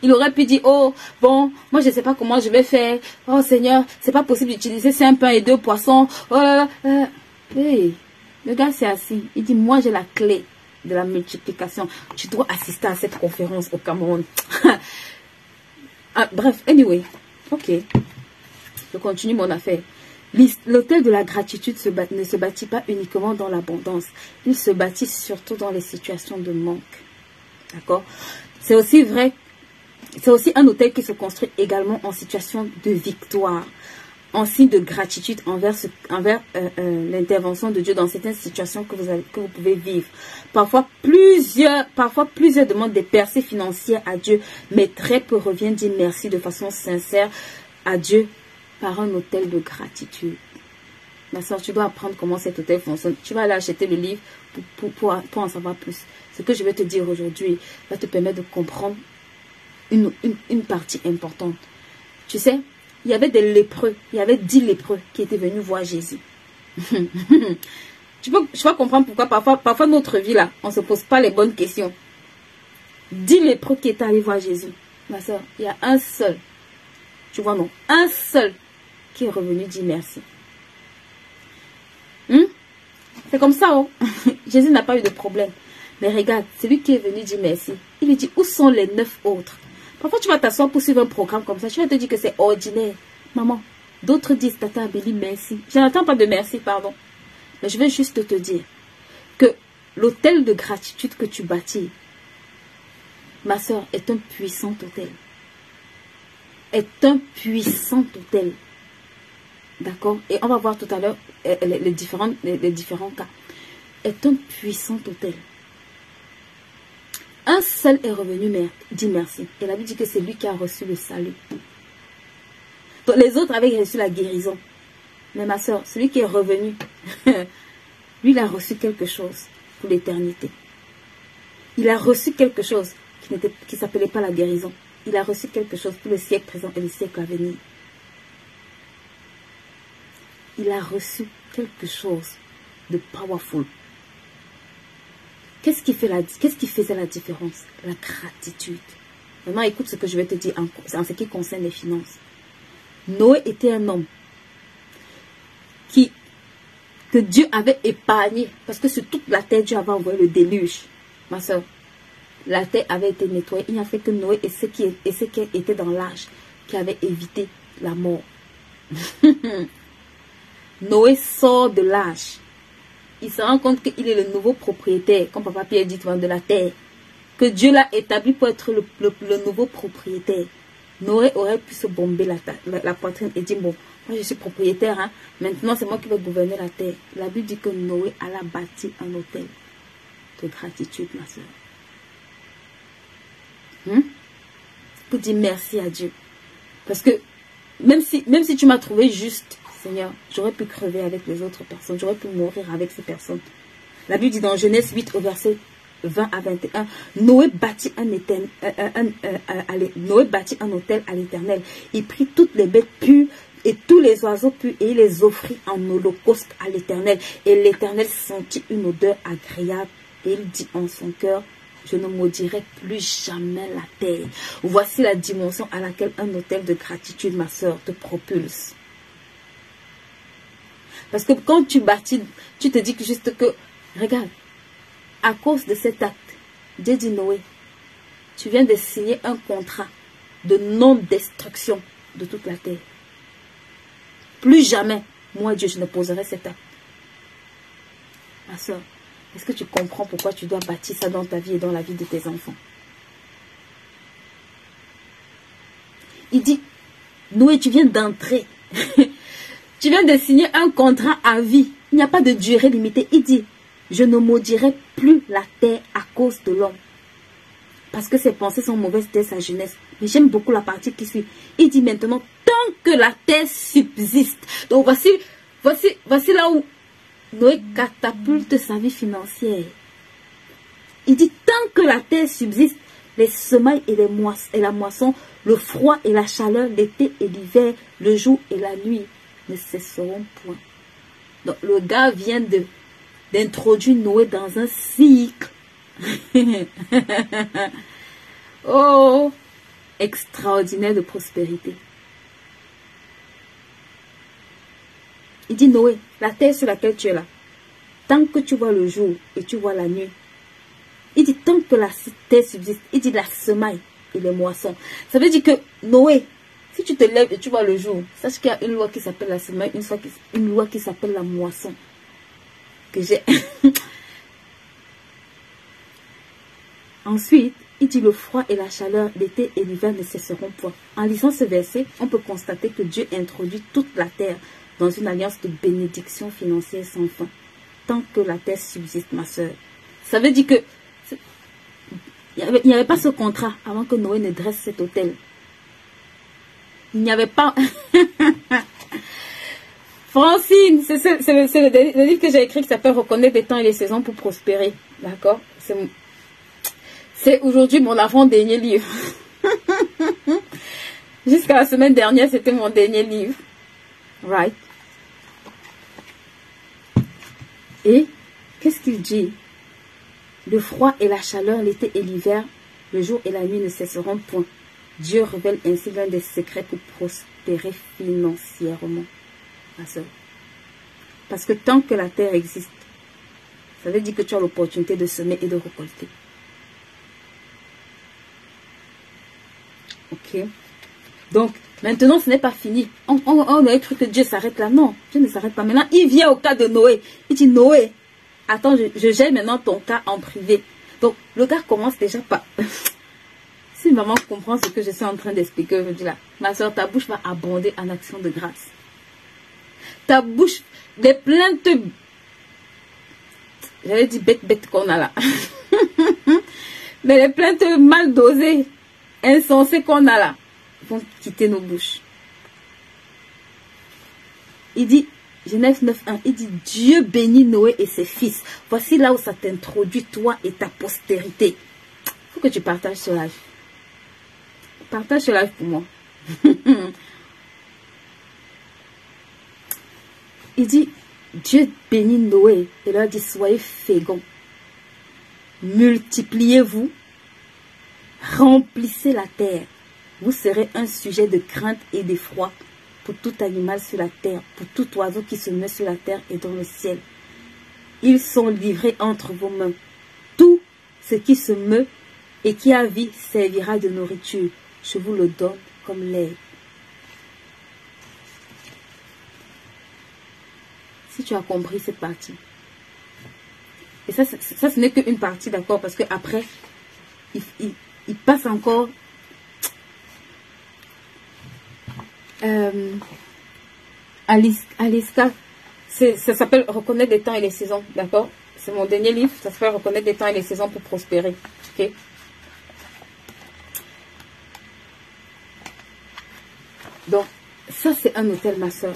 Il aurait pu dire, oh, bon, moi je ne sais pas comment je vais faire. Oh Seigneur, c'est pas possible d'utiliser 5 pains et 2 poissons. Oh là là. Hey, le gars s'est assis. Il dit, moi j'ai la clé de la multiplication. Tu dois assister à cette conférence au Cameroun. Bref, anyway. Ok. Je continue mon affaire. L'autel de la gratitude ne se bâtit pas uniquement dans l'abondance. Il se bâtit surtout dans les situations de manque. D'accord? C'est aussi vrai. C'est aussi un autel qui se construit également en situation de victoire, en signe de gratitude envers l'intervention de Dieu dans certaines situations que vous pouvez vivre. Parfois plusieurs demandent des percées financières à Dieu, mais très peu reviennent dire merci de façon sincère à Dieu par un autel de gratitude. Ma soeur, tu dois apprendre comment cet autel fonctionne. Tu vas aller acheter le livre pour en savoir plus. Ce que je vais te dire aujourd'hui va te permettre de comprendre une partie importante. Tu sais, il y avait des lépreux, il y avait 10 lépreux qui étaient venus voir Jésus. Je peux comprendre pourquoi parfois notre vie là, on ne se pose pas les bonnes questions. 10 lépreux qui étaient allés voir Jésus. Ma soeur, il y a un seul, tu vois non, un seul qui est revenu dire merci. C'est comme ça, oh. Jésus n'a pas eu de problème. Mais regarde, celui qui est venu dire merci, il lui dit, où sont les 9 autres? Parfois, tu vas t'asseoir pour suivre un programme comme ça. Tu vas te dire que c'est ordinaire. Maman, d'autres disent, Tata Abélie, merci. Je n'attends pas de merci, pardon. Mais je vais juste te dire que l'autel de gratitude que tu bâtis, ma soeur, est un puissant autel. Est un puissant autel. D'accord? Et on va voir tout à l'heure les différents cas. Est un puissant autel. Un seul est revenu dit merci. Et la Bible dit que c'est lui qui a reçu le salut. Donc les autres avaient reçu la guérison. Mais ma soeur, celui qui est revenu, lui il a reçu quelque chose pour l'éternité. Il a reçu quelque chose qui ne s'appelait pas la guérison. Il a reçu quelque chose pour le siècle présent et le siècle à venir. Il a reçu quelque chose de powerful. Qu'est-ce qui faisait la différence? La gratitude. Maintenant, écoute ce que je vais te dire en ce qui concerne les finances. Noé était un homme que Dieu avait épargné. Parce que sur toute la terre, Dieu avait envoyé le déluge. Ma soeur, la terre avait été nettoyée. Il n'y a fait que Noé et ceux qui étaient dans l'arche qui avaient évité la mort. Noé sort de l'arche. Il se rend compte qu'il est le nouveau propriétaire, comme Papa Pierre dit, de la terre. Que Dieu l'a établi pour être le nouveau propriétaire. Noé aurait pu se bomber la poitrine et dire, bon, moi je suis propriétaire, hein, maintenant c'est moi qui vais gouverner la terre. La Bible dit que Noé alla bâtir un autel de gratitude, ma soeur. Pour dire merci à Dieu. Parce que même si tu m'as trouvé juste, Seigneur, j'aurais pu crever avec les autres personnes. J'aurais pu mourir avec ces personnes. La Bible dit dans Genèse 8 au verset 20 à 21, Noé bâtit un autel à l'Éternel. Il prit toutes les bêtes pures et tous les oiseaux purs et il les offrit en holocauste à l'Éternel. Et l'Éternel sentit une odeur agréable et il dit en son cœur, je ne maudirai plus jamais la terre. Voici la dimension à laquelle un autel de gratitude, ma soeur, te propulse. Parce que quand tu bâtis, tu te dis que juste que, regarde, à cause de cet acte, Dieu dit Noé, tu viens de signer un contrat de non-destruction de toute la terre. Plus jamais, moi Dieu, je ne poserai cet acte. Ma soeur, est-ce que tu comprends pourquoi tu dois bâtir ça dans ta vie et dans la vie de tes enfants? Il dit, Noé, tu viens d'entrer. Tu viens de signer un contrat à vie. Il n'y a pas de durée limitée. Il dit, je ne maudirai plus la terre à cause de l'homme. Parce que ses pensées sont mauvaises dès sa jeunesse. Mais j'aime beaucoup la partie qui suit. Il dit maintenant, tant que la terre subsiste. Donc voici là où Noé catapulte sa vie financière. Il dit, tant que la terre subsiste, les semailles et la moisson, le froid et la chaleur, l'été et l'hiver, le jour et la nuit, ne cesseront point. Donc, le gars vient d'introduire Noé dans un cycle. Oh, extraordinaire de prospérité. Il dit, Noé, la terre sur laquelle tu es là, tant que tu vois le jour et tu vois la nuit, il dit, tant que la terre subsiste, il dit la semaille et les moissons. Ça veut dire que Noé, si tu te lèves et tu vois le jour, sache qu'il y a une loi qui s'appelle la semaille, une loi qui s'appelle la moisson. Que j'ai. Ensuite, il dit, le froid et la chaleur, l'été et l'hiver ne cesseront point. En lisant ce verset, on peut constater que Dieu introduit toute la terre dans une alliance de bénédiction financière sans fin. Tant que la terre subsiste, ma soeur. Ça veut dire que il n'y avait pas ce contrat avant que Noé ne dresse cet hôtel. Il n'y avait pas... Francine, c'est le livre que j'ai écrit qui s'appelle Reconnaître les temps et les saisons pour prospérer. D'accord? C'est aujourd'hui mon avant-dernier livre. Jusqu'à la semaine dernière, c'était mon dernier livre. Right? Et qu'est-ce qu'il dit? Le froid et la chaleur, l'été et l'hiver, le jour et la nuit ne cesseront point. Dieu révèle ainsi l'un des secrets pour prospérer financièrement, ma soeur. Parce que tant que la terre existe, ça veut dire que tu as l'opportunité de semer et de récolter. Ok? Donc, maintenant, ce n'est pas fini. On aurait cru que Dieu s'arrête là. Non, Dieu ne s'arrête pas. Maintenant, il vient au cas de Noé. Il dit, Noé, attends, je gère maintenant ton cas en privé. Donc, le gars commence déjà par... Si maman comprend ce que je suis en train d'expliquer aujourd'hui là, ma soeur, ta bouche va abonder en action de grâce. Ta bouche, les plaintes, j'allais dire bête qu'on a là. Mais les plaintes mal dosées, insensées qu'on a là, vont quitter nos bouches. Il dit, Genèse 9.1, il dit, Dieu bénit Noé et ses fils. Voici là où ça t'introduit, toi et ta postérité. Il faut que tu partages ce live. Partage ce live pour moi. Il dit, Dieu bénit Noé et leur dit, soyez féconds. Multipliez-vous. Remplissez la terre. Vous serez un sujet de crainte et d'effroi pour tout animal sur la terre, pour tout oiseau qui se meut sur la terre et dans le ciel. Ils sont livrés entre vos mains. Tout ce qui se meut et qui a vie servira de nourriture. Je vous le donne comme lait. Si tu as compris cette partie. Et ça ce n'est qu'une partie, d'accord, parce que après, il passe encore Aliska, ça s'appelle Reconnaître les temps et les saisons, d'accord? C'est mon dernier livre, ça s'appelle Reconnaître les temps et les saisons pour prospérer. Ok? Donc, ça c'est un hôtel, ma soeur,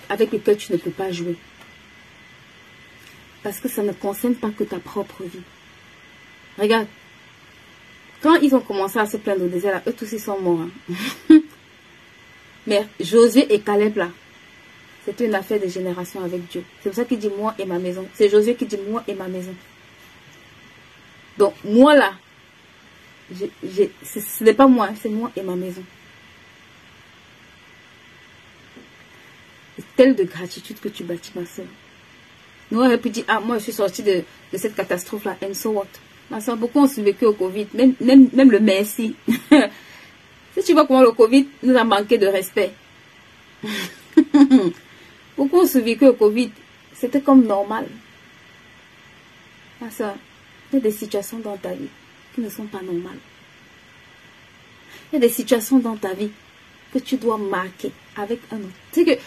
avec lequel tu ne peux pas jouer. Parce que ça ne concerne pas que ta propre vie. Regarde, quand ils ont commencé à se plaindre au désert, là, eux tous ils sont morts. Hein. Mais Josué et Caleb là, c'était une affaire de génération avec Dieu. C'est pour ça qu'il dit moi et ma maison. C'est Josué qui dit moi et ma maison. Donc moi là, ce n'est pas moi, c'est moi et ma maison. C'est tel de gratitude que tu bâtis, ma soeur. Nous on aurait pu dire, ah moi je suis sortie de cette catastrophe là, and so what? Ma soeur, beaucoup ont survécu au Covid, même le merci. Si tu vois comment le Covid nous a manqué de respect. Beaucoup ont survécu au Covid, c'était comme normal. Ma soeur, il y a des situations dans ta vie qui ne sont pas normales. Il y a des situations dans ta vie que tu dois marquer avec un autre. Tu sais que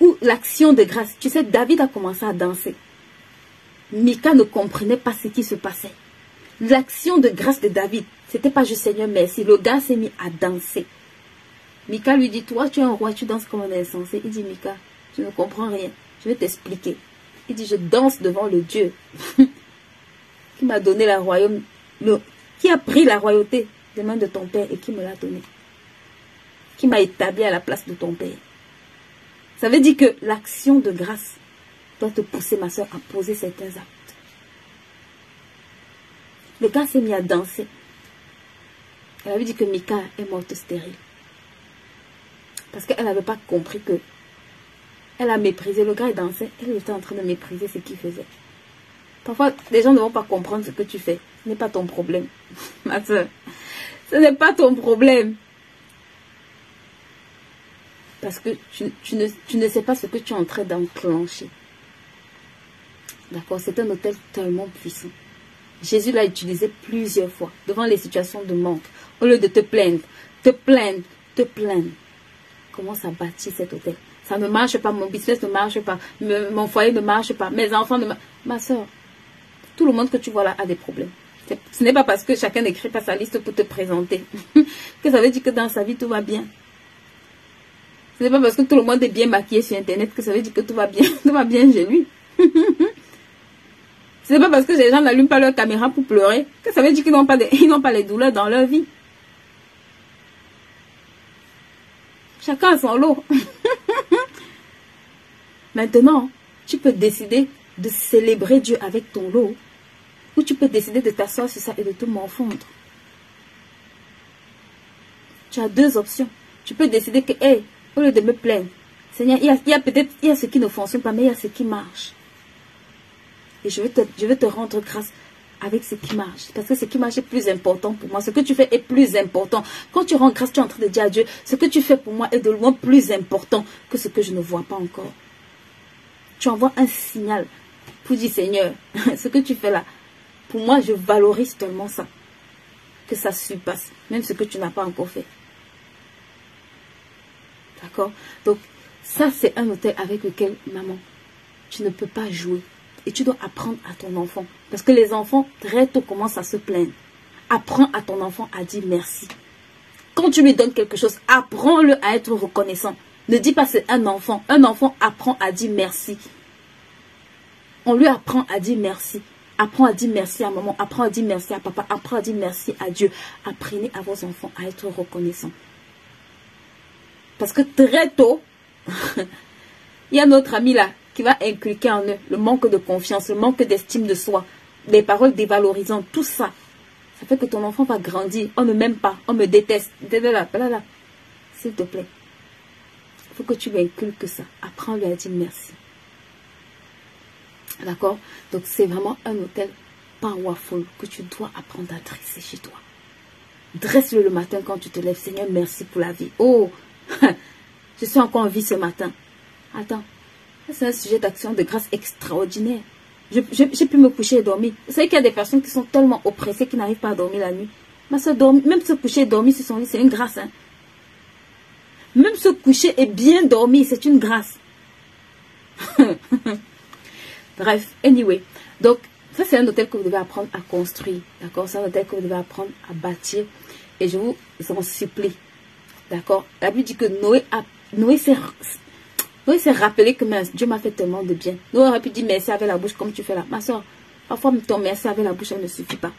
ou l'action de grâce. Tu sais, David a commencé à danser. Mika ne comprenait pas ce qui se passait. L'action de grâce de David, c'était pas juste Seigneur merci. Le gars s'est mis à danser. Mika lui dit, toi tu es un roi, tu danses comme un insensé. Il dit, Mika, tu ne comprends rien. Je vais t'expliquer. Il dit, je danse devant le Dieu qui m'a donné la royaume, qui a pris la royauté des mains de ton père et qui me l'a donné. qui m'a établi à la place de ton père. Ça veut dire que l'action de grâce doit te pousser, ma soeur, à poser certains actes. Le gars s'est mis à danser. Elle avait dit que Mika est morte stérile. Parce qu'elle n'avait pas compris que elle a méprisé. Le gars il dansait, elle était en train de mépriser ce qu'il faisait. Parfois, les gens ne vont pas comprendre ce que tu fais. Ce n'est pas ton problème, ma soeur. Ce n'est pas ton problème. Parce que tu ne sais pas ce que tu es en train d'enclencher. D'accord? C'est un hôtel tellement puissant. Jésus l'a utilisé plusieurs fois devant les situations de manque. Au lieu de te plaindre, commence à bâtir cet hôtel. Ça ne marche pas, mon business ne marche pas, mon foyer ne marche pas, mes enfants ne marchent pas. Ma soeur, tout le monde que tu vois là a des problèmes. Ce n'est pas parce que chacun n'écrit pas sa liste pour te présenter que ça veut dire que dans sa vie tout va bien. Ce n'est pas parce que tout le monde est bien maquillé sur Internet que ça veut dire que tout va bien, tout va bien chez lui. Ce n'est pas parce que les gens n'allument pas leur caméra pour pleurer que ça veut dire qu'ils n'ont pas les douleurs dans leur vie. Chacun a son lot. Maintenant, tu peux décider de célébrer Dieu avec ton lot, ou tu peux décider de t'asseoir sur ça et de te morfondre. Tu as deux options. Tu peux décider que, hey, au lieu de me plaindre, Seigneur, il y a ce qui ne fonctionne pas, mais il y a ce qui marche. Et je veux te rendre grâce avec ce qui marche. Parce que ce qui marche est plus important pour moi. Ce que tu fais est plus important. Quand tu rends grâce, tu es en train de dire à Dieu, ce que tu fais pour moi est de loin plus important que ce que je ne vois pas encore. Tu envoies un signal pour dire, Seigneur, ce que tu fais là, pour moi, je valorise tellement ça, que ça surpasse, même ce que tu n'as pas encore fait. D'accord? Donc, ça, c'est un hôtel avec lequel, maman, tu ne peux pas jouer. Et tu dois apprendre à ton enfant. Parce que les enfants, très tôt, commencent à se plaindre. Apprends à ton enfant à dire merci. Quand tu lui donnes quelque chose, apprends-le à être reconnaissant. Ne dis pas c'est un enfant. Un enfant apprend à dire merci. On lui apprend à dire merci. Apprends à dire merci à maman. Apprends à dire merci à papa. Apprends à dire merci à Dieu. Apprenez à vos enfants à être reconnaissants. Parce que très tôt, il y a notre ami là qui va inculquer en eux le manque de confiance, le manque d'estime de soi, les paroles dévalorisantes, tout ça. Ça fait que ton enfant va grandir. On ne m'aime pas, on me déteste. S'il te plaît, il faut que tu lui inculques ça. Apprends-lui à dire merci. D'accord? Donc c'est vraiment un hôtel powerful que tu dois apprendre à dresser chez toi. Dresse-le le matin quand tu te lèves. Seigneur, merci pour la vie. Oh, je suis encore en vie ce matin. Attends. C'est un sujet d'action de grâce extraordinaire. J'ai pu me coucher et dormir. Vous savez qu'il y a des personnes qui sont tellement oppressées qu'ils n'arrivent pas à dormir la nuit. Mais même se coucher et dormir sur son lit, c'est une grâce. Hein? Même se coucher et bien dormir, c'est une grâce. Bref, anyway. Donc, ça c'est un hôtel que vous devez apprendre à construire. D'accord? C'est un hôtel que vous devez apprendre à bâtir. Et je vous en supplie. D'accord? La Bible dit que Noé s'est rappelé que Dieu m'a fait tellement de bien. Noé aurait pu dire merci avec la bouche comme tu fais là. Ma soeur, parfois ton merci avec la bouche, elle ne suffit pas.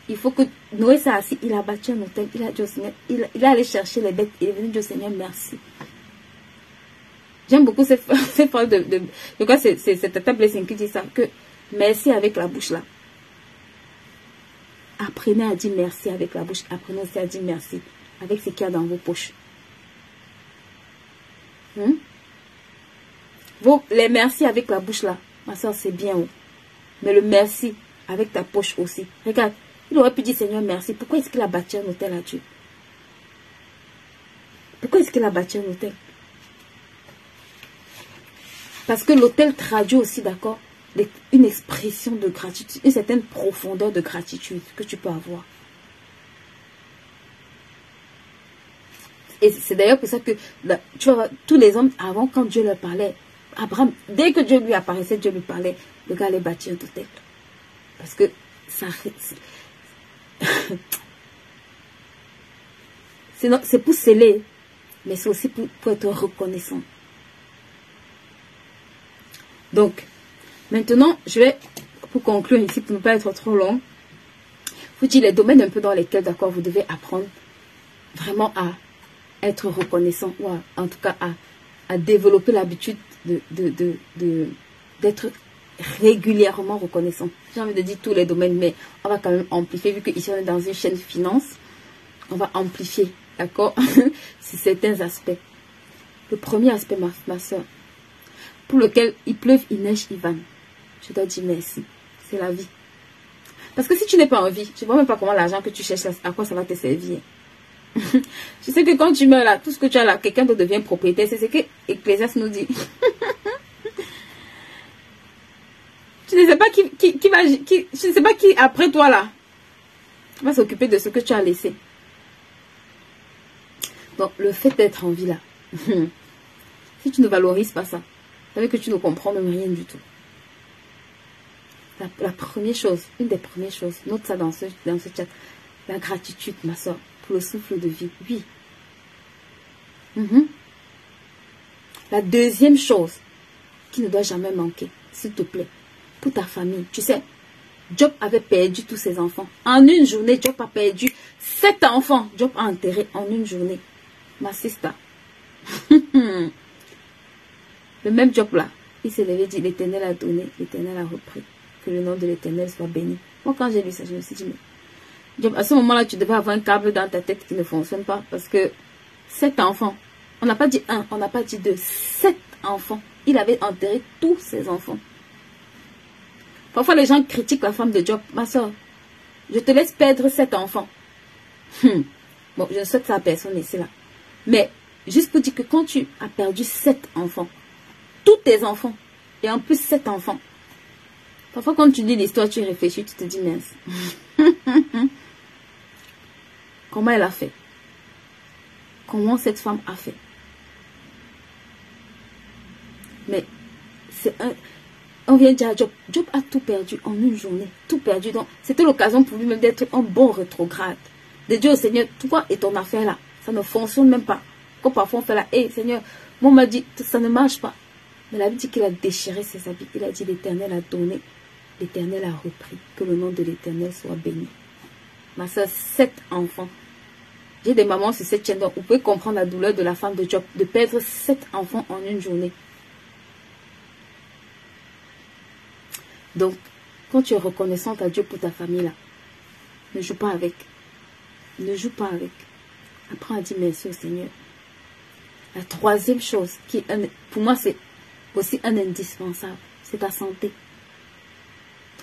Il faut que Noé s'est assis, il a bâti un hôtel, il a dit au Seigneur, il est allé chercher les bêtes, il est venu dire au Seigneur merci. J'aime beaucoup cette phrase de quoi c'est cette table qui dit ça, que merci avec la bouche là. Apprenez à dire merci avec la bouche, apprenez aussi à dire merci avec ce qu'il y a dans vos poches. Les merci avec la bouche là, ma soeur, c'est bien. Oh. Mais le merci avec ta poche aussi. Regarde, il aurait pu dire Seigneur merci. Pourquoi est-ce qu'il a bâti un hôtel à Dieu? Pourquoi est-ce qu'il a bâti un hôtel? Parce que l'hôtel traduit aussi, d'accord, une expression de gratitude, une certaine profondeur de gratitude que tu peux avoir. Et c'est d'ailleurs pour ça que tu vas voir, tous les hommes avant, quand Dieu leur parlait, Abraham, dès que Dieu lui apparaissait, Dieu lui parlait, le gars allait bâtir un hôtel. Parce que ça... c'est pour sceller, mais c'est aussi pour être reconnaissant. Donc, maintenant, je vais, pour conclure ici, pour ne pas être trop long, vous dire les domaines un peu dans lesquels, d'accord, vous devez apprendre vraiment à être reconnaissant, ou en tout cas à développer l'habitude d'être régulièrement reconnaissant. J'ai envie de dire tous les domaines, mais on va quand même amplifier, vu qu'ici on est dans une chaîne finance, on va amplifier, d'accord, sur certains aspects. Le premier aspect, ma soeur, pour lequel il pleuve, il neige, il vanne. Je dois dire merci. C'est la vie. Parce que si tu n'es pas en vie, je ne vois même pas comment l'argent que tu cherches, à quoi ça va te servir. Je sais que quand tu meurs là, tout ce que tu as là, quelqu'un d'autre devient propriétaire. C'est ce que Ecclésiaste nous dit. Tu ne sais pas je ne sais pas qui après toi là va s'occuper de ce que tu as laissé. Donc le fait d'être en vie là, si tu ne valorises pas ça, ça veut dire que tu ne comprends même rien du tout. La première chose, une des premières choses, note ça dans ce chat, la gratitude, ma soeur, pour le souffle de vie. Oui. La deuxième chose qui ne doit jamais manquer, s'il te plaît, pour ta famille. Tu sais, Job avait perdu tous ses enfants. En une journée, Job a perdu 7 enfants. Job a enterré en une journée. Ma sister. Le même Job là, il s'est levé et dit, l'Éternel a donné, l'Éternel a repris. Que le nom de l'Éternel soit béni. Moi, quand j'ai lu ça, je me suis dit, mais Job, à ce moment-là, tu devais avoir un câble dans ta tête qui ne fonctionne pas. Parce que 7 enfants, on n'a pas dit 1, on n'a pas dit 2, 7 enfants. Il avait enterré tous ses enfants. Parfois, les gens critiquent la femme de Job. Ma soeur, je te laisse perdre 7 enfants. Bon, je ne souhaite ça à personne ici là. Mais, juste pour dire que quand tu as perdu 7 enfants, tous tes enfants, et en plus 7 enfants, parfois quand tu lis l'histoire, tu réfléchis, tu te dis mince. Comment elle a fait? Comment cette femme a fait? Mais, c'est un... On vient dire à Job, Job a tout perdu en une journée, tout perdu. Donc, c'était l'occasion pour lui-même d'être un bon rétrograde. De dire au Seigneur, toi et ton affaire là, ça ne fonctionne même pas. Comme parfois on fait là, hé Seigneur, moi on m'a dit, ça ne marche pas. Mais la Bible dit qu'il a déchiré ses habits. Il a dit, l'Éternel a donné, l'Éternel a repris. Que le nom de l'Éternel soit béni. Ma soeur, 7 enfants. J'ai des mamans sur cette chaîne, donc vous pouvez comprendre la douleur de la femme de Job, de perdre 7 enfants en une journée. Donc, quand tu es reconnaissante à Dieu pour ta famille là, ne joue pas avec. Ne joue pas avec. Apprends à dire merci au Seigneur. La troisième chose, qui pour moi c'est aussi un indispensable, c'est ta santé.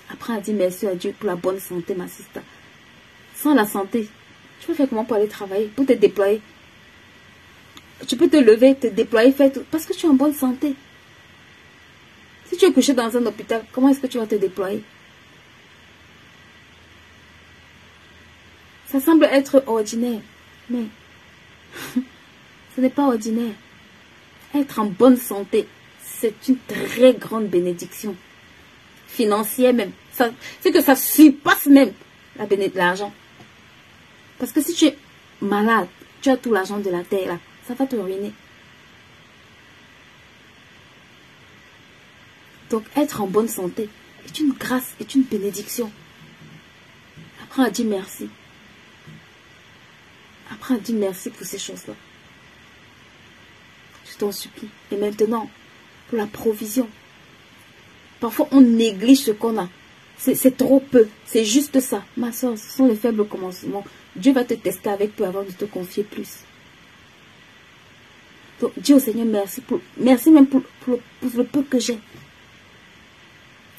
Apprends à dire merci à Dieu pour la bonne santé, ma sister. Sans la santé, tu peux faire comment pour aller travailler, pour te déployer. Tu peux te lever, te déployer, faire tout, parce que tu es en bonne santé. Si tu es couché dans un hôpital, comment est-ce que tu vas te déployer? Ça semble être ordinaire, mais ce n'est pas ordinaire. Être en bonne santé, c'est une très grande bénédiction. Financière même. C'est que ça surpasse même l'argent. Parce que si tu es malade, tu as tout l'argent de la terre là, ça va te ruiner. Donc, être en bonne santé est une grâce, est une bénédiction. Apprends à dire merci. Apprends à dire merci pour ces choses-là. Je t'en supplie. Et maintenant, pour la provision. Parfois, on néglige ce qu'on a. C'est trop peu. C'est juste ça. Ma soeur, ce sont les faibles commencements. Dieu va te tester avec peu avant de te confier plus. Donc, dis au Seigneur merci. Merci même pour le peu que j'ai.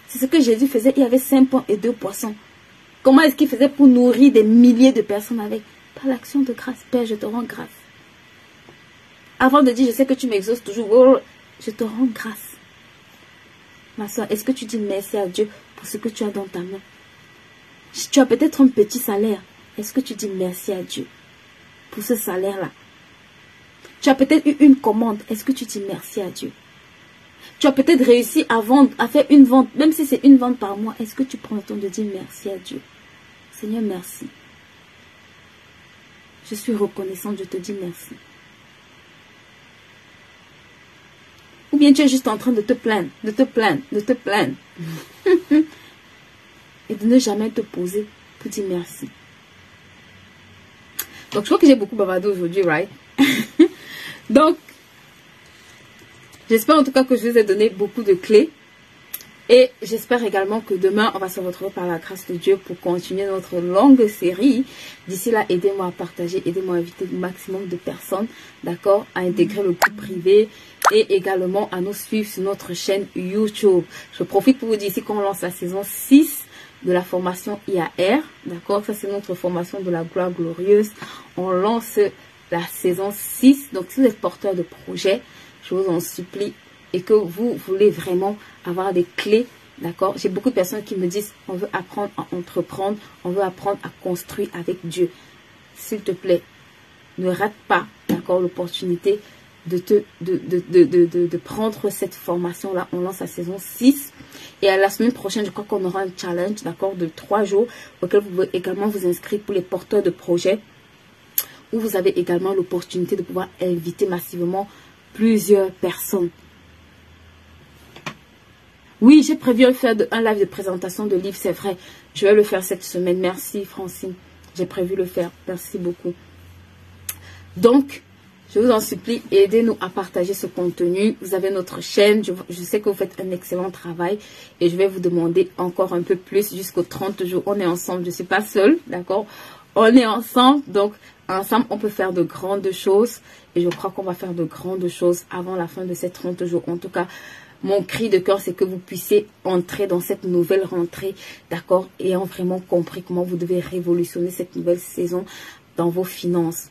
C'est ce que Jésus faisait. Il y avait 5 pains et 2 poissons. Comment est-ce qu'il faisait pour nourrir des milliers de personnes avec? Par l'action de grâce. Père, je te rends grâce. Avant de dire, je sais que tu m'exauces toujours. Je te rends grâce. Ma soeur, est-ce que tu dis merci à Dieu pour ce que tu as dans ta main? Tu as peut-être un petit salaire. Est-ce que tu dis merci à Dieu pour ce salaire-là? Tu as peut-être eu une commande. Est-ce que tu dis merci à Dieu? Tu as peut-être réussi à vendre, à faire une vente, même si c'est une vente par mois. Est-ce que tu prends le temps de dire merci à Dieu? Seigneur, merci. Je suis reconnaissante, je te dis merci. Ou bien tu es juste en train de te plaindre, de te plaindre, de te plaindre. Et de ne jamais te poser pour dire merci. Donc je crois que j'ai beaucoup bavardé aujourd'hui, right? Donc, j'espère en tout cas que je vous ai donné beaucoup de clés. Et j'espère également que demain, on va se retrouver par la grâce de Dieu pour continuer notre longue série. D'ici là, aidez-moi à partager, aidez-moi à inviter le maximum de personnes, d'accord, à intégrer le groupe privé et également à nous suivre sur notre chaîne YouTube. Je profite pour vous dire ici qu'on lance la saison 6 de la formation IAR, d'accord. Ça, c'est notre formation de la gloire glorieuse. On lance la saison 6. Donc, si vous êtes porteur de projet, je vous en supplie, et que vous voulez vraiment avoir des clés, d'accord. J'ai beaucoup de personnes qui me disent, on veut apprendre à entreprendre, on veut apprendre à construire avec Dieu. S'il te plaît, ne rate pas, d'accord, l'opportunité de prendre cette formation-là. On lance la saison 6. Et à la semaine prochaine, je crois qu'on aura un challenge, d'accord, de 3 jours, auquel vous pouvez également vous inscrire pour les porteurs de projets, où vous avez également l'opportunité de pouvoir inviter massivement plusieurs personnes. Oui, j'ai prévu de faire un live de présentation de livres, c'est vrai. Je vais le faire cette semaine. Merci Francine. J'ai prévu le faire. Merci beaucoup. Donc, je vous en supplie, aidez-nous à partager ce contenu. Vous avez notre chaîne. Je sais que vous faites un excellent travail. Et je vais vous demander encore un peu plus jusqu'aux 30 jours. On est ensemble. Je ne suis pas seule, d'accord? On est ensemble. Donc, ensemble, on peut faire de grandes choses. Et je crois qu'on va faire de grandes choses avant la fin de ces 30 jours. En tout cas, mon cri de cœur, c'est que vous puissiez entrer dans cette nouvelle rentrée, d'accord, ayant vraiment compris comment vous devez révolutionner cette nouvelle saison dans vos finances.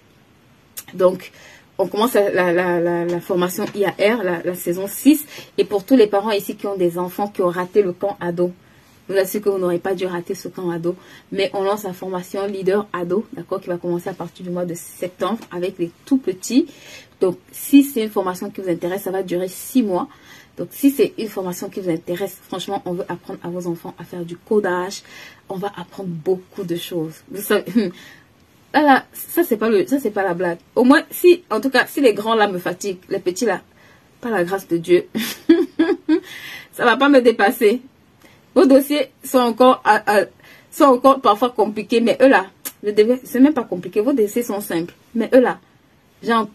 Donc, on commence la formation IAR, la saison 6. Et pour tous les parents ici qui ont des enfants qui ont raté le camp ado, je vous assure que vous n'aurez pas dû rater ce camp ado. Mais on lance la formation leader ado, d'accord, qui va commencer à partir du mois de septembre avec les tout petits. Donc, si c'est une formation qui vous intéresse, ça va durer 6 mois. Donc, si c'est une formation qui vous intéresse, franchement, on veut apprendre à vos enfants à faire du codage. On va apprendre beaucoup de choses. Vous savez, là, ça, c'est pas la blague. Au moins, si, en tout cas, si les grands là me fatiguent, les petits là, par la grâce de Dieu, ça va pas me dépasser. Vos dossiers sont encore parfois compliqués, mais eux là, c'est même pas compliqué. Vos dossiers sont simples, mais eux là,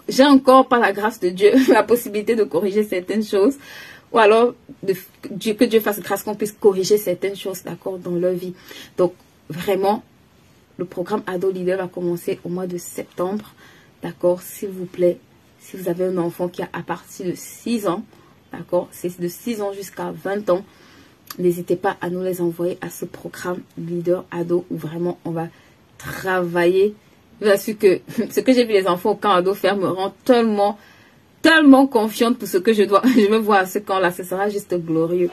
j'ai encore, par la grâce de Dieu, la possibilité de corriger certaines choses. Ou alors, que Dieu fasse grâce qu'on puisse corriger certaines choses, d'accord, dans leur vie. Donc, vraiment, le programme Ado Leader va commencer au mois de septembre. D'accord, s'il vous plaît, si vous avez un enfant qui a à partir de 6 ans, d'accord, c'est de 6 ans jusqu'à 20 ans, n'hésitez pas à nous les envoyer à ce programme Leader Ado où vraiment on va travailler. Je vous assure que ce que j'ai vu les enfants au camp ado faire me rend tellement confiante pour ce que je vais voir à ce camp-là. Ce sera juste glorieux.